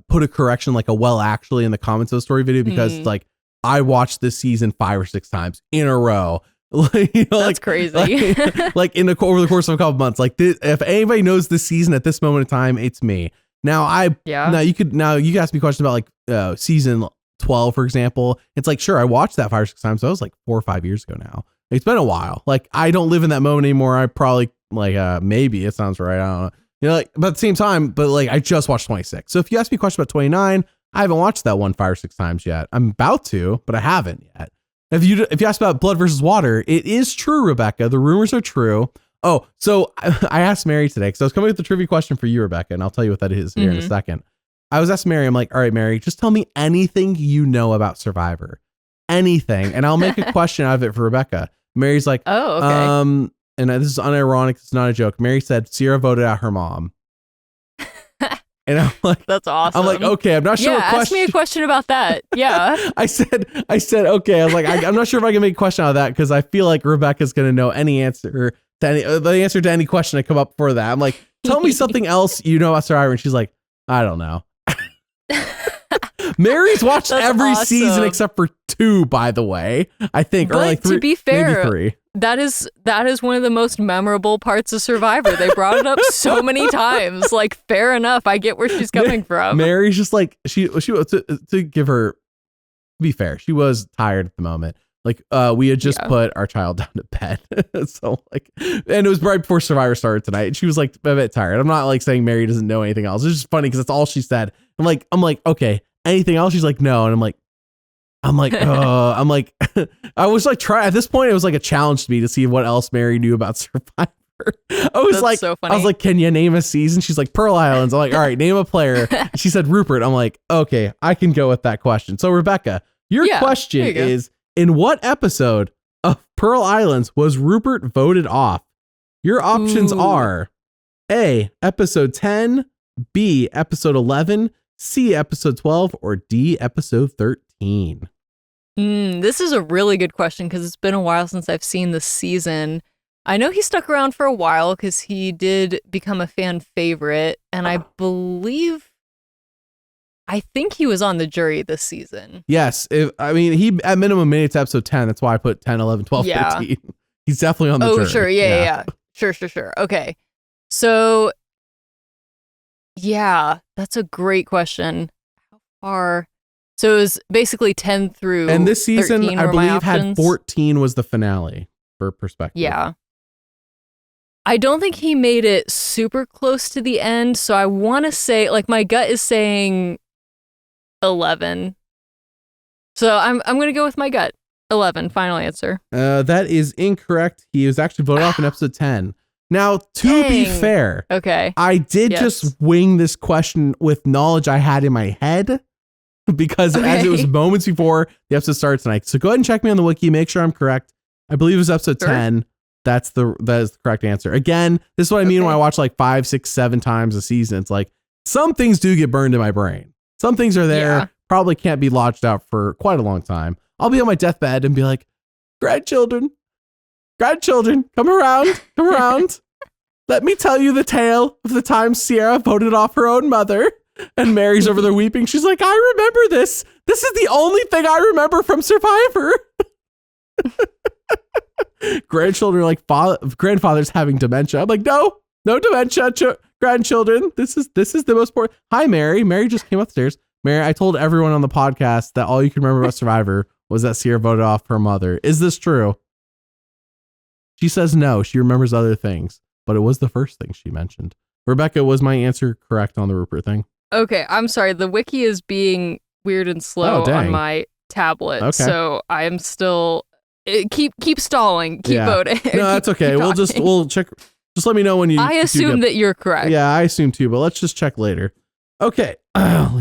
Speaker 1: put a correction like a well actually in the comments of a story video because like I watched this season 5 or 6 times in a row.
Speaker 2: That's crazy.
Speaker 1: Like over the course of a couple months. Like if anybody knows this season at this moment in time, it's me. Now you could ask me questions about like season 12, for example. It's like, sure, I watched that 5 or 6 times. So that was like 4 or 5 years ago now. It's been a while. Like I don't live in that moment anymore. I probably like maybe it sounds right. I don't know. But at the same time, but like I just watched 26. So if you ask me a question about 29, I haven't watched that one 5 or 6 times yet. I'm about to, but I haven't yet. If you ask about Blood versus Water, it is true, Rebekah. The rumors are true. Oh, so I asked Mary today because I was coming with the trivia question for you, Rebekah, and I'll tell you what that is here in a second. I was asking Mary, I'm like, all right, Mary, just tell me anything you know about Survivor. Anything. And I'll make a question out of it for Rebekah. Mary's like,
Speaker 2: oh, okay.
Speaker 1: And this is unironic. It's not a joke. Mary said Sierra voted out her mom. And I'm like,
Speaker 2: that's awesome.
Speaker 1: I'm like, okay, I'm not sure.
Speaker 2: Yeah, ask me a question about that. Yeah.
Speaker 1: I said, okay. I was like, I'm not sure if I can make a question out of that because I feel like Rebekah's going to know any answer to the answer to any question that come up for that. I'm like, tell me something else you know about Survivor. And she's like, I don't know. Mary's watched
Speaker 2: That's
Speaker 1: every season
Speaker 2: awesome.
Speaker 1: except for 2, by the way. I think, or
Speaker 2: But
Speaker 1: like 3.
Speaker 2: to be fair,
Speaker 1: maybe 3.
Speaker 2: that is one of the most memorable parts of Survivor. They brought it up so many times. Like, fair enough. I get where she's coming from.
Speaker 1: Mary's just like she to give her, to be fair, she was tired at the moment. Like, we had just put our child down to bed. So like, and it was right before Survivor started tonight. And she was like a bit tired. I'm not like saying Mary doesn't know anything else. It's just funny because that's all she said. I'm like, okay, anything else? She's like, no. And I'm like, I was like, at this point, it was like a challenge to me to see what else Mary knew about Survivor. That's so funny. I was like, can you name a season? She's like, Pearl Islands. I'm like, all right, name a player. She said Rupert. I'm like, okay, I can go with that question. So Rebekah, your question is, in what episode of Pearl Islands was Rupert voted off? Your options are A, episode 10, B, episode 11, C, episode 12, or D, episode 13.
Speaker 2: This is a really good question because it's been a while since I've seen the season. I know he stuck around for a while because he did become a fan favorite, and I think he was on the jury this season.
Speaker 1: Yes. He at minimum made it to episode 10. That's why I put 10, 11, 12, 13. He's definitely on the jury.
Speaker 2: Oh, sure. Yeah. Sure. Okay. So, yeah, that's a great question. How far? So it was basically 10 through 13.
Speaker 1: And this season, I believe, had 14 was the finale, for perspective.
Speaker 2: Yeah. I don't think he made it super close to the end. So I want to say, like, my gut is saying 11. So I'm going to go with my gut. 11, final answer.
Speaker 1: That is incorrect. He was actually voted off in episode 10. Now, to be fair, I did just wing this question with knowledge I had in my head because as it was moments before the episode starts tonight. So go ahead and check me on the wiki. Make sure I'm correct. I believe it was episode 10. That is the correct answer. Again, this is what I mean when I watch like 5, 6, 7 times a season. It's like some things do get burned in my brain. Some things are there, probably can't be lodged out for quite a long time. I'll be on my deathbed and be like, grandchildren, come around. Let me tell you the tale of the time Sierra voted off her own mother. And Mary's over there weeping. She's like, I remember this. This is the only thing I remember from Survivor. Grandchildren are like, grandfather's having dementia. I'm like, no dementia, grandchildren. This is the most important. Hi, Mary. Mary just came upstairs. Mary, I told everyone on the podcast that all you can remember about Survivor was that Sierra voted off her mother. Is this true? She says no. She remembers other things, but it was the first thing she mentioned. Rebekah, was my answer correct on the Rupert thing?
Speaker 2: Okay, I'm sorry. The wiki is being weird and slow on my tablet, so I am still keep stalling, keep voting.
Speaker 1: No, that's okay. We'll check. Just let me know when you.
Speaker 2: I assume that you're correct.
Speaker 1: Yeah, I assume too, but let's just check later. Okay,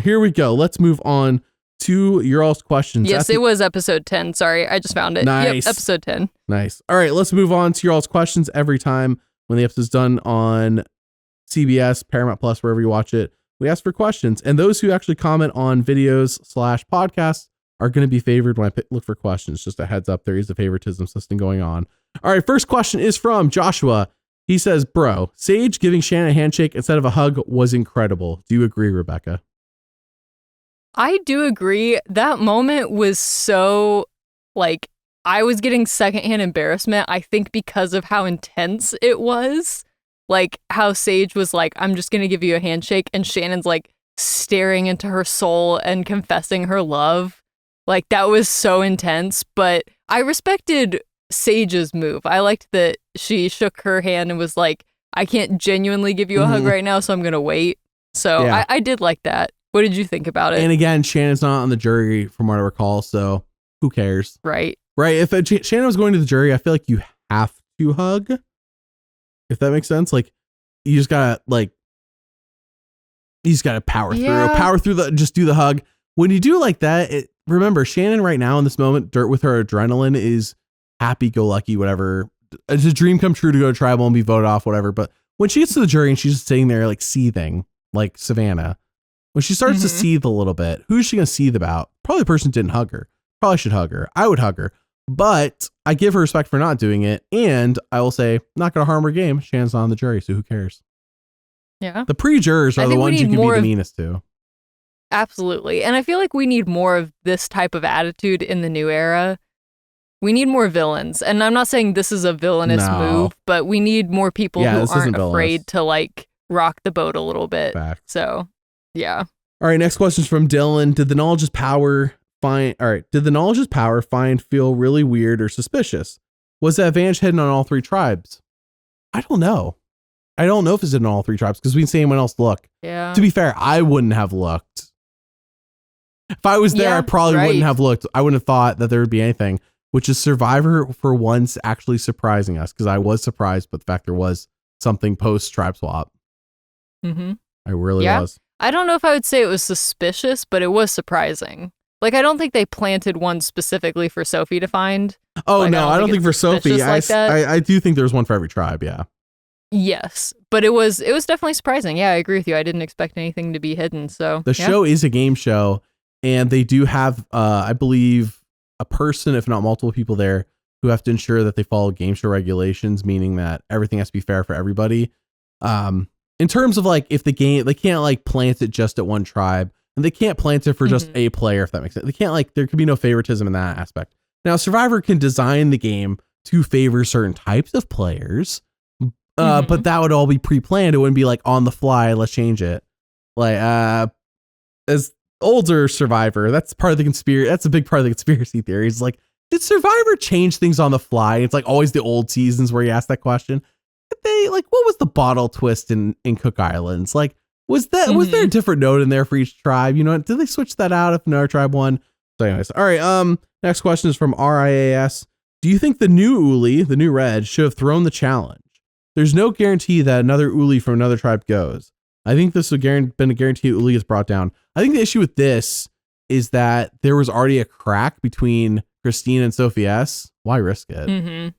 Speaker 1: here we go. Let's move on to your all's questions.
Speaker 2: Yes, it was episode 10. Sorry, I just found it.
Speaker 1: Nice.
Speaker 2: Yep, episode 10.
Speaker 1: Nice. All right, let's move on to your all's questions. Every time when the episode's done on CBS, Paramount Plus, wherever you watch it, we ask for questions. And those who actually comment on videos / podcasts are going to be favored when I look for questions. Just a heads up, there is a favoritism system going on. All right, first question is from Joshua. He says, bro, Sage giving Shannon a handshake instead of a hug was incredible. Do you agree, Rebekah?
Speaker 2: I do agree. That moment was so, like, I was getting secondhand embarrassment, I think, because of how intense it was. Like, how Sage was like, I'm just going to give you a handshake, and Shannon's, like, staring into her soul and confessing her love. Like, that was so intense, but I respected Sage's move. I liked that she shook her hand and was like, I can't genuinely give you a hug right now, so I'm going to wait. So I did like that. What did you think about it?
Speaker 1: And again, Shannon's not on the jury from what I recall, so who cares?
Speaker 2: Right.
Speaker 1: If Shannon was going to the jury, I feel like you have to hug. If that makes sense. Like, you just gotta power through just do the hug. When you do like that, remember, Shannon right now in this moment, with her adrenaline is happy-go-lucky, whatever. It's a dream come true to go to tribal and be voted off, whatever. But when she gets to the jury and she's just sitting there like seething, like Savannah, when she starts to seethe a little bit, who's she going to seethe about? Probably the person who didn't hug her. Probably should hug her. I would hug her. But I give her respect for not doing it. And I will say, not going to harm her game. Shannon's not on the jury, so who cares?
Speaker 2: Yeah.
Speaker 1: The pre-jurors are the ones you can be the meanest to.
Speaker 2: absolutely. And I feel like we need more of this type of attitude in the new era. We need more villains. And I'm not saying this is a villainous move, but we need more people who aren't afraid to like rock the boat a little bit.
Speaker 1: Fact.
Speaker 2: So, yeah.
Speaker 1: All right, next question is from Dylan. Did the knowledge's power find feel really weird or suspicious? Was the advantage hidden on all three tribes? I don't know. I don't know if it's hidden on all three tribes because we didn't see anyone else look.
Speaker 2: Yeah.
Speaker 1: To be fair, I wouldn't have looked. If I was there, I probably wouldn't have looked. I wouldn't have thought that there would be anything, which is Survivor for once actually surprising us because I was surprised by the fact there was something post tribe swap.
Speaker 2: Mm-hmm.
Speaker 1: I really was.
Speaker 2: I don't know if I would say it was suspicious, but it was surprising. Like, I don't think they planted one specifically for Sophie to find.
Speaker 1: Oh,
Speaker 2: like,
Speaker 1: no, I don't think for Sophie.
Speaker 2: Like
Speaker 1: I do think there's one for every tribe, yeah.
Speaker 2: Yes, but it was definitely surprising. Yeah, I agree with you. I didn't expect anything to be hidden. So
Speaker 1: the show is a game show, and they do have, I believe, a person, if not multiple people there, who have to ensure that they follow game show regulations, meaning that everything has to be fair for everybody. In terms of like, if the game, they can't like plant it just at one tribe, and they can't plant it for just a player, if that makes sense. They can't like, there could be no favoritism in that aspect. Now, Survivor can design the game to favor certain types of players, but that would all be pre-planned. It wouldn't be like on the fly, let's change it. Like, as older Survivor, that's part of the conspiracy. That's a big part of the conspiracy theory. It's like, did Survivor change things on the fly? It's like always the old seasons where you ask that question. They like, what was the bottle twist in Cook Islands? Like, was there a different note in there for each tribe? You know, did they switch that out if another tribe won? So anyways, all right. Next question is from RIAS. Do you think the new Uli, the new Red, should have thrown the challenge? There's no guarantee that another Uli from another tribe goes. I think this would been a guarantee Uli is brought down. I think the issue with this is that there was already a crack between Christine and Sophie S. Why risk it?
Speaker 2: Mm-hmm.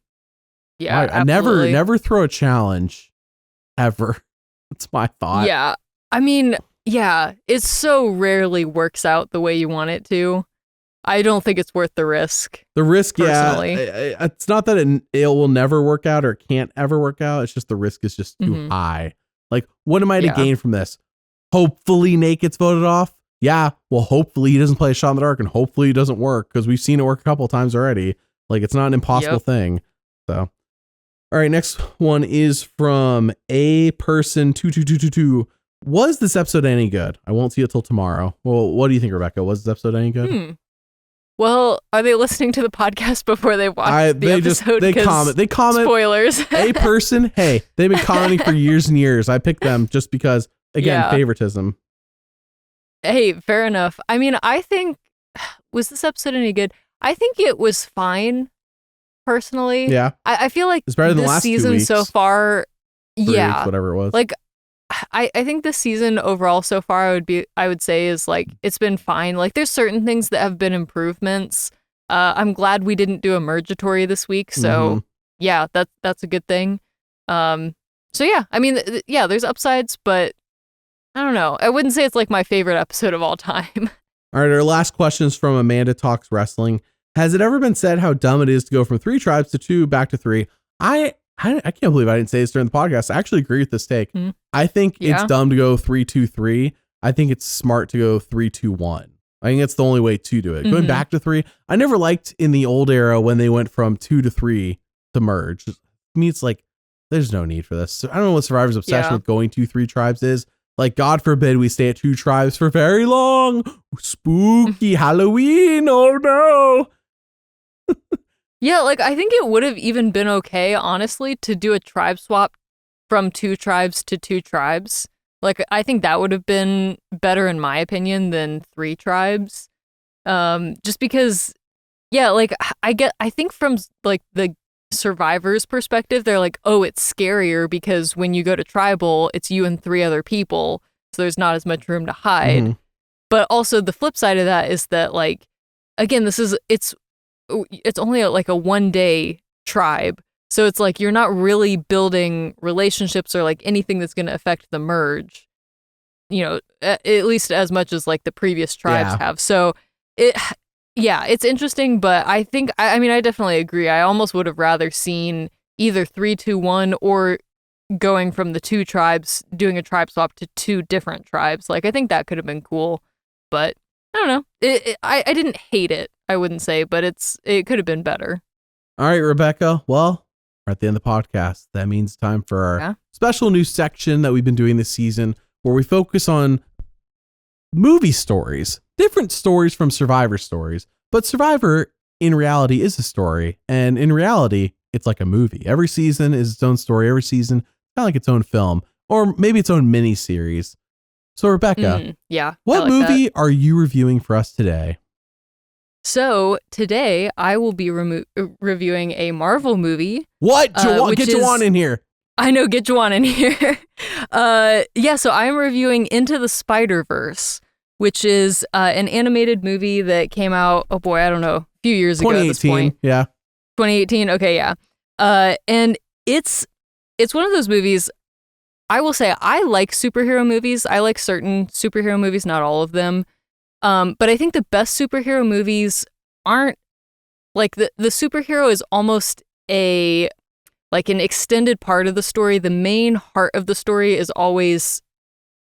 Speaker 2: Yeah,
Speaker 1: I never throw a challenge ever. That's my thought.
Speaker 2: Yeah. I mean, yeah, it so rarely works out the way you want it to. I don't think it's worth the risk.
Speaker 1: The risk,
Speaker 2: personally.
Speaker 1: yeah. It's not that it will never work out or can't ever work out. It's just the risk is just too high. Like, what am I to gain from this? Hopefully Nate gets voted off. Yeah, well, hopefully he doesn't play a shot in the dark, and hopefully it doesn't work because we've seen it work a couple of times already. Like, it's not an impossible thing. So, all right, next one is from a person 22222. Was this episode any good? I won't see it till tomorrow. Well, what do you think, Rebekah? Was this episode any good?
Speaker 2: Well, are they listening to the podcast before they watch the episode?
Speaker 1: They comment.
Speaker 2: Spoilers.
Speaker 1: A person, hey, they've been commenting for years and years. I picked them just because, again, favoritism.
Speaker 2: Hey, fair enough. I mean, I think, was this episode any good? I think it was fine, personally.
Speaker 1: Yeah.
Speaker 2: I feel like
Speaker 1: it's better than
Speaker 2: this
Speaker 1: the last
Speaker 2: season
Speaker 1: 2 weeks.
Speaker 2: so far,
Speaker 1: 3 weeks, whatever it was.
Speaker 2: Like, I think this season overall so far I would say is like, it's been fine. Like, there's certain things that have been improvements. I'm glad we didn't do a Mergatory this week. So yeah, that's a good thing. So yeah, I mean, yeah, there's upsides, but I don't know. I wouldn't say it's like my favorite episode of all time.
Speaker 1: All right. Our last question is from Amanda Talks Wrestling. Has it ever been said how dumb it is to go from 3 tribes to 2 back to 3? I can't believe I didn't say this during the podcast. I actually agree with this take. I think it's dumb to go 3-2-3. I think it's smart to go 3-2-1. I think that's the only way to do it. Going back to 3, I never liked in the old era when they went from 2 to 3 to merge. To me, it's like, there's no need for this. I don't know what Survivor's obsession with going to 3 tribes is. Like, God forbid we stay at 2 tribes for very long. Spooky Halloween. Oh no.
Speaker 2: Yeah, like, I think it would have even been okay, honestly, to do a tribe swap from 2 tribes to 2 tribes. Like, I think that would have been better, in my opinion, than 3 tribes. Just because, yeah, like, I think from, like, the Survivor's perspective, they're like, oh, it's scarier because when you go to tribal, it's you and 3 other people, so there's not as much room to hide. But also, the flip side of that is that, like, again, it's only like a 1-day tribe. So it's like you're not really building relationships or like anything that's going to affect the merge, you know, at least as much as like the previous tribes have. So it's interesting, but I think, I mean, I definitely agree. I almost would have rather seen either 3-2-1 or going from the 2 tribes, doing a tribe swap to 2 different tribes. Like, I think that could have been cool. but I don't know. I didn't hate it, I wouldn't say, but it could have been better.
Speaker 1: All right, Rebekah. Well, we're at the end of the podcast. That means time for our special new section that we've been doing this season, where we focus on movie stories, different stories from Survivor stories. But Survivor, in reality, is a story. And in reality, it's like a movie. Every season is its own story. Every season, kind of like its own film, or maybe its own mini series. So, Rebekah, what movie are you reviewing for us today?
Speaker 2: So today I will be reviewing a Marvel movie.
Speaker 1: What? Get Juwan in here.
Speaker 2: I know, get Juwan in here. So I'm reviewing Into the Spider-Verse, which is an animated movie that came out, I don't know, a few years ago at this point. 2018, okay, yeah. And it's one of those movies, I will say, I like superhero movies. I like certain superhero movies, not all of them. But I think the best superhero movies aren't like the superhero is almost an extended part of the story. The main heart of the story is always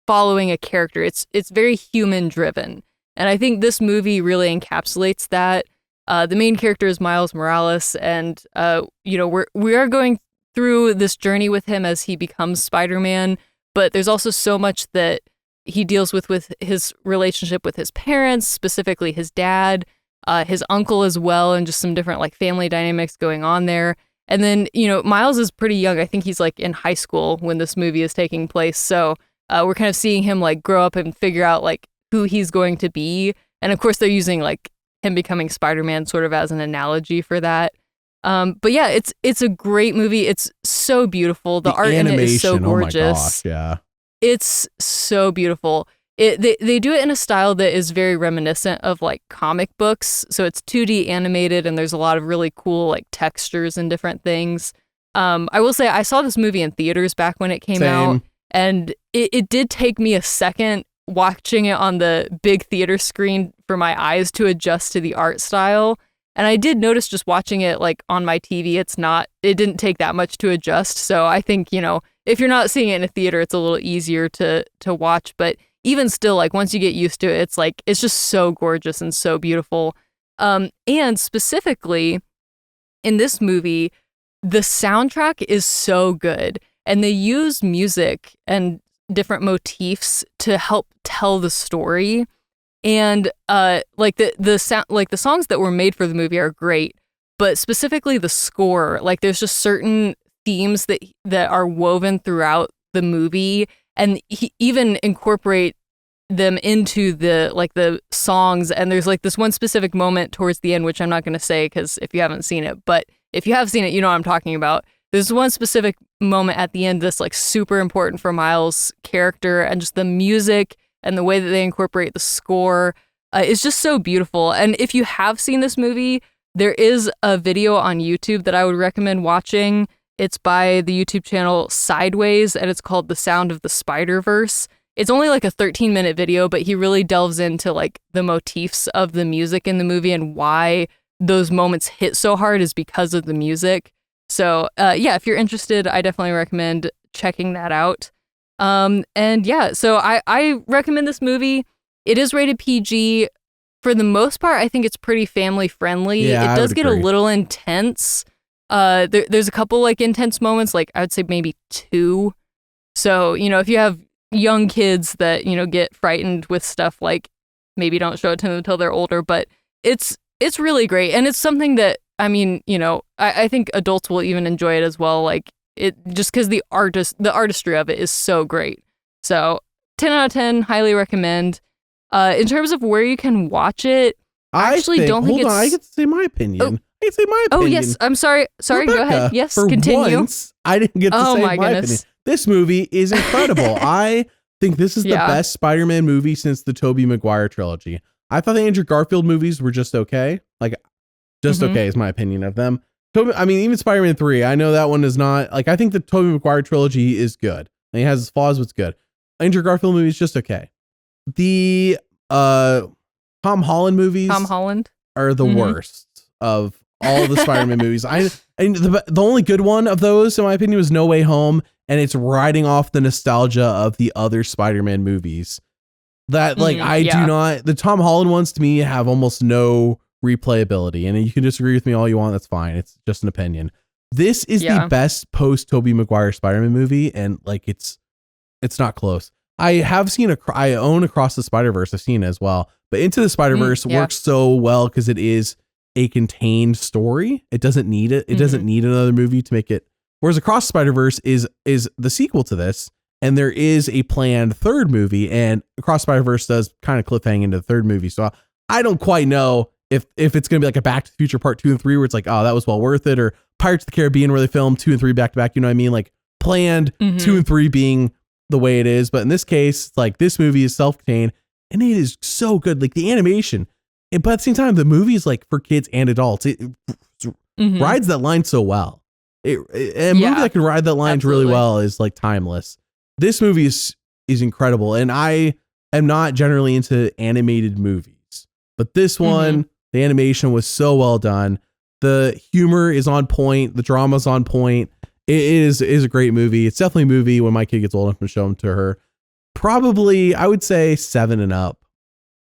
Speaker 2: following a character. It's very human driven. And I think this movie really encapsulates that. The main character is Miles Morales, and we are going through this journey with him as he becomes Spider-Man, but there's also so much that he deals with his relationship with his parents, specifically his dad, his uncle as well, and just some different like family dynamics going on there. And then, Miles is pretty young. I think he's like in high school when this movie is taking place. So we're kind of seeing him like grow up and figure out like who he's going to be. And of course they're using like him becoming Spider-Man sort of as an analogy for that. But yeah, it's a great movie. It's so beautiful. The art in it is so gorgeous.
Speaker 1: Oh my gosh, yeah.
Speaker 2: It's so beautiful. They do it in a style that is very reminiscent of like comic books. So it's 2D animated and there's a lot of really cool like textures and different things. I will say I saw this movie in theaters back when it came out, and it did take me a second watching it on the big theater screen for my eyes to adjust to the art style. And I did notice just watching it like on my TV, it didn't take that much to adjust. So I think, if you're not seeing it in a theater, it's a little easier to watch. But even still, like once you get used to it, it's just so gorgeous and so beautiful. And specifically in this movie, the soundtrack is so good, and they use music and different motifs to help tell the story. And the sound, like the songs that were made for the movie are great, but specifically the score, like there's just certain themes that are woven throughout the movie, and he even incorporate them into the songs. And there's like this one specific moment towards the end, which I'm not going to say because if you haven't seen it, but if you have seen it, you know what I'm talking about. There's one specific moment at the end that's like super important for Miles' character, and just the music and the way that they incorporate the score is just so beautiful. And if you have seen this movie, there is a video on YouTube that I would recommend watching. It's by the YouTube channel Sideways, and it's called The Sound of the Spider-Verse. It's only like a 13-minute video, but he really delves into like the motifs of the music in the movie, and why those moments hit so hard is because of the music. So if you're interested, I definitely recommend checking that out. So I recommend this movie. It is rated PG. For the most part, I think it's pretty family friendly.
Speaker 1: Yeah,
Speaker 2: it does get a little intense. There's a couple like intense moments, like I would say maybe 2. So, if you have young kids that, get frightened with stuff, like maybe don't show it to them until they're older, but it's really great. And it's something that, I think adults will even enjoy it as well. Like it, just because the artistry of it is so great. So 10 out of 10, highly recommend. In terms of where you can watch it, I
Speaker 1: get to say my opinion.
Speaker 2: Oh yes, I'm sorry.
Speaker 1: Rebekah,
Speaker 2: go ahead. Yes,
Speaker 1: for
Speaker 2: continue.
Speaker 1: Once, I didn't get to say my opinion. This movie is incredible. I think this is the best Spider-Man movie since the Tobey Maguire trilogy. I thought the Andrew Garfield movies were just okay. Okay is my opinion of them. Even Spider-Man 3, I know that one is not, I think the Tobey Maguire trilogy is good. It has its flaws, but it's good. Andrew Garfield movie is just okay. The Tom Holland movies are the worst of all the Spider-Man movies. The only good one of those, in my opinion, was No Way Home, and it's riding off the nostalgia of the other Spider-Man movies. that like I do not. The Tom Holland ones to me have almost no replayability, and you can disagree with me all you want. That's fine. It's just an opinion. This is the best post Tobey Maguire Spider-Man movie, and like it's not close. I have seen I own Across the Spider-Verse. I've seen it as well, but Into the Spider-Verse works so well because it is a contained story. It doesn't need it. It doesn't need another movie to make it. Whereas Across the Spider-Verse is the sequel to this, and there is a planned third movie, and Across the Spider-Verse does kind of cliffhang into the third movie. So I don't quite know if it's going to be like a Back to the Future Part 2 and 3 where it's like, oh, that was well worth it, or Pirates of the Caribbean where they filmed 2 and 3 back to back. You know what I mean? Like planned 2 and 3 being the way it is. But in this case, like this movie is self-contained and it is so good. Like the animation, but at the same time, the movie is like for kids and adults. It rides that line so well. A movie that can ride that line really well is like timeless. This movie is incredible. And I am not generally into animated movies, but this one, the animation was so well done. The humor is on point. The drama's on point. It is a great movie. It's definitely a movie when my kid gets old enough to show them to her. Probably, I would say 7 and up.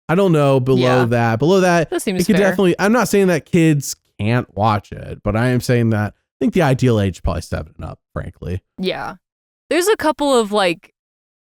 Speaker 1: I don't know below that. Below that
Speaker 2: seems
Speaker 1: it could
Speaker 2: fair.
Speaker 1: definitely. I'm not saying that kids can't watch it, but I am saying that I think the ideal age is probably 7 and up, frankly.
Speaker 2: Yeah. There's a couple of like,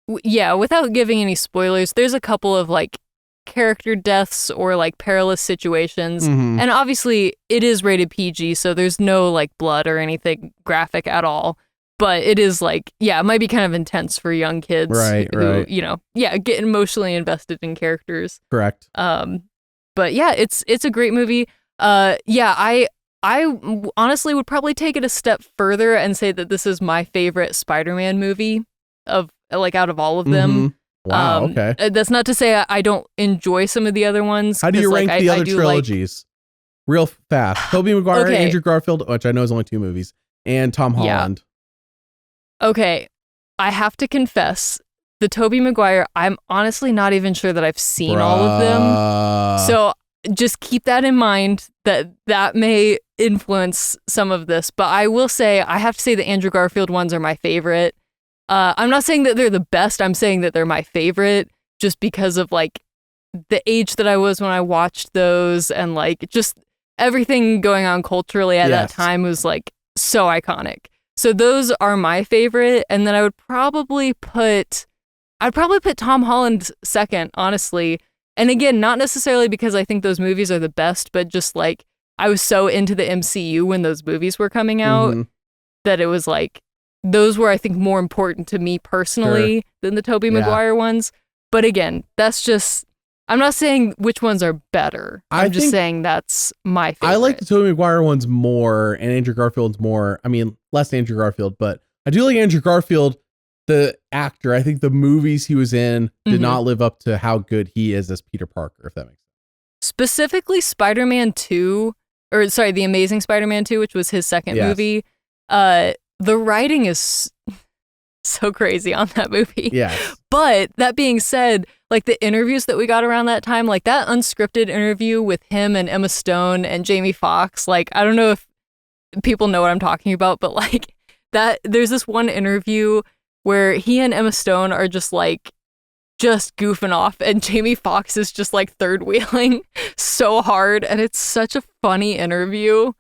Speaker 2: without giving any spoilers, there's a couple of like character deaths or like perilous situations. And obviously it is rated PG, so there's no like blood or anything graphic at all. But it is like, it might be kind of intense for young kids who, you know, get emotionally invested in characters.
Speaker 1: Correct.
Speaker 2: But yeah, it's a great movie. I honestly would probably take it a step further and say that this is my favorite Spider-Man movie out of all of them.
Speaker 1: Wow. Okay.
Speaker 2: That's not to say I don't enjoy some of the other ones.
Speaker 1: How do you rank the other trilogies? Real fast. Tobey Maguire, Andrew Garfield, which I know is only 2 movies, and Tom Holland.
Speaker 2: Okay. I have to confess, the Tobey Maguire, I'm honestly not even sure that I've seen all of them. So just keep that in mind that may influence some of this. But I will say, I have to say the Andrew Garfield ones are my favorite. I'm not saying that they're the best. I'm saying that they're my favorite just because of like the age that I was when I watched those and like just everything going on culturally at that time was like so iconic. So those are my favorite. And then I'd probably put Tom Holland second, honestly. And again, not necessarily because I think those movies are the best, but just like I was so into the MCU when those movies were coming out that it was like, those were, I think, more important to me personally than the Tobey Maguire ones. But again, that's just, I'm not saying which ones are better. I'm just saying that's my favorite.
Speaker 1: I like the Tobey Maguire ones more and Andrew Garfield's more. I mean, less Andrew Garfield, but I do like Andrew Garfield, the actor. I think the movies he was in did not live up to how good he is as Peter Parker, if that makes sense.
Speaker 2: Specifically Spider-Man 2, or sorry, The Amazing Spider-Man 2, which was his second movie. The writing is so crazy on that movie.
Speaker 1: Yeah.
Speaker 2: But that being said, like the interviews that we got around that time, like that unscripted interview with him and Emma Stone and Jamie Foxx, like I don't know if people know what I'm talking about, but like that there's this one interview where he and Emma Stone are just goofing off and Jamie Foxx is just like third wheeling so hard, and it's such a funny interview.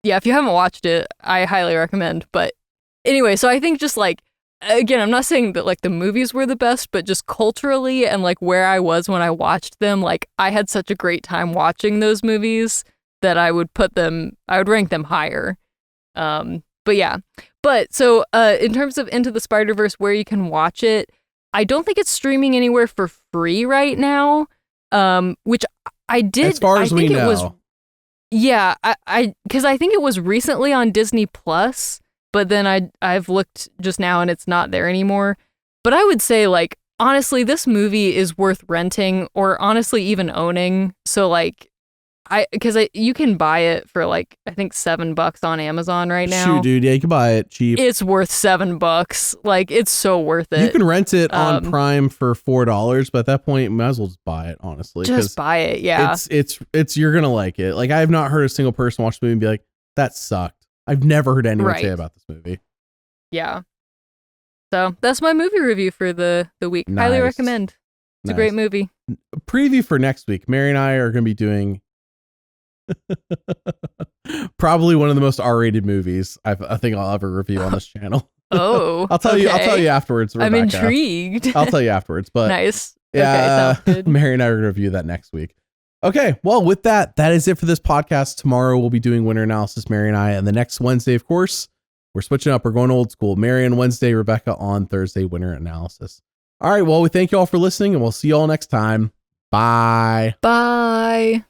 Speaker 2: If you haven't watched it, I highly recommend. But anyway, so I think just like, again, I'm not saying that like the movies were the best, but just culturally and like where I was when I watched them, like I had such a great time watching those movies that I would rank them higher. But so in terms of Into the Spider-Verse, where you can watch it, I don't think it's streaming anywhere for free right now, which I did.
Speaker 1: As far as we know.
Speaker 2: Yeah, because I think it was recently on Disney Plus, but then I've looked just now and it's not there anymore. But I would say, like, honestly, this movie is worth renting or honestly even owning. So like, you can buy it for like, I think $7 on Amazon right now.
Speaker 1: Shoot, dude. Yeah, you can buy it cheap.
Speaker 2: It's worth $7. Like, it's so worth it.
Speaker 1: You can rent it on Prime for $4, but at that point, you might as well just buy it, honestly.
Speaker 2: Just buy it, yeah.
Speaker 1: It's you're going to like it. Like, I have not heard a single person watch the movie and be like, that sucked. I've never heard anyone say about this movie.
Speaker 2: Yeah. So that's my movie review for the week. Nice. Highly recommend. It's a great movie.
Speaker 1: Preview for next week. Mary and I are going to be doing probably one of the most R-rated movies I think I'll ever review on this channel.
Speaker 2: Oh,
Speaker 1: I'll tell you afterwards, Rebekah.
Speaker 2: I'm intrigued.
Speaker 1: I'll tell you afterwards, but
Speaker 2: nice.
Speaker 1: Yeah,
Speaker 2: okay, sounds good.
Speaker 1: Mary and I are going to review that next week. Okay, well, with that is it for this podcast. Tomorrow we'll be doing winner analysis, Mary and I, and the next Wednesday, of course, we're switching up. We're going old school. Mary on Wednesday, Rebekah on Thursday, winner analysis. All right, well, we thank you all for listening, and we'll see you all next time. Bye.
Speaker 2: Bye.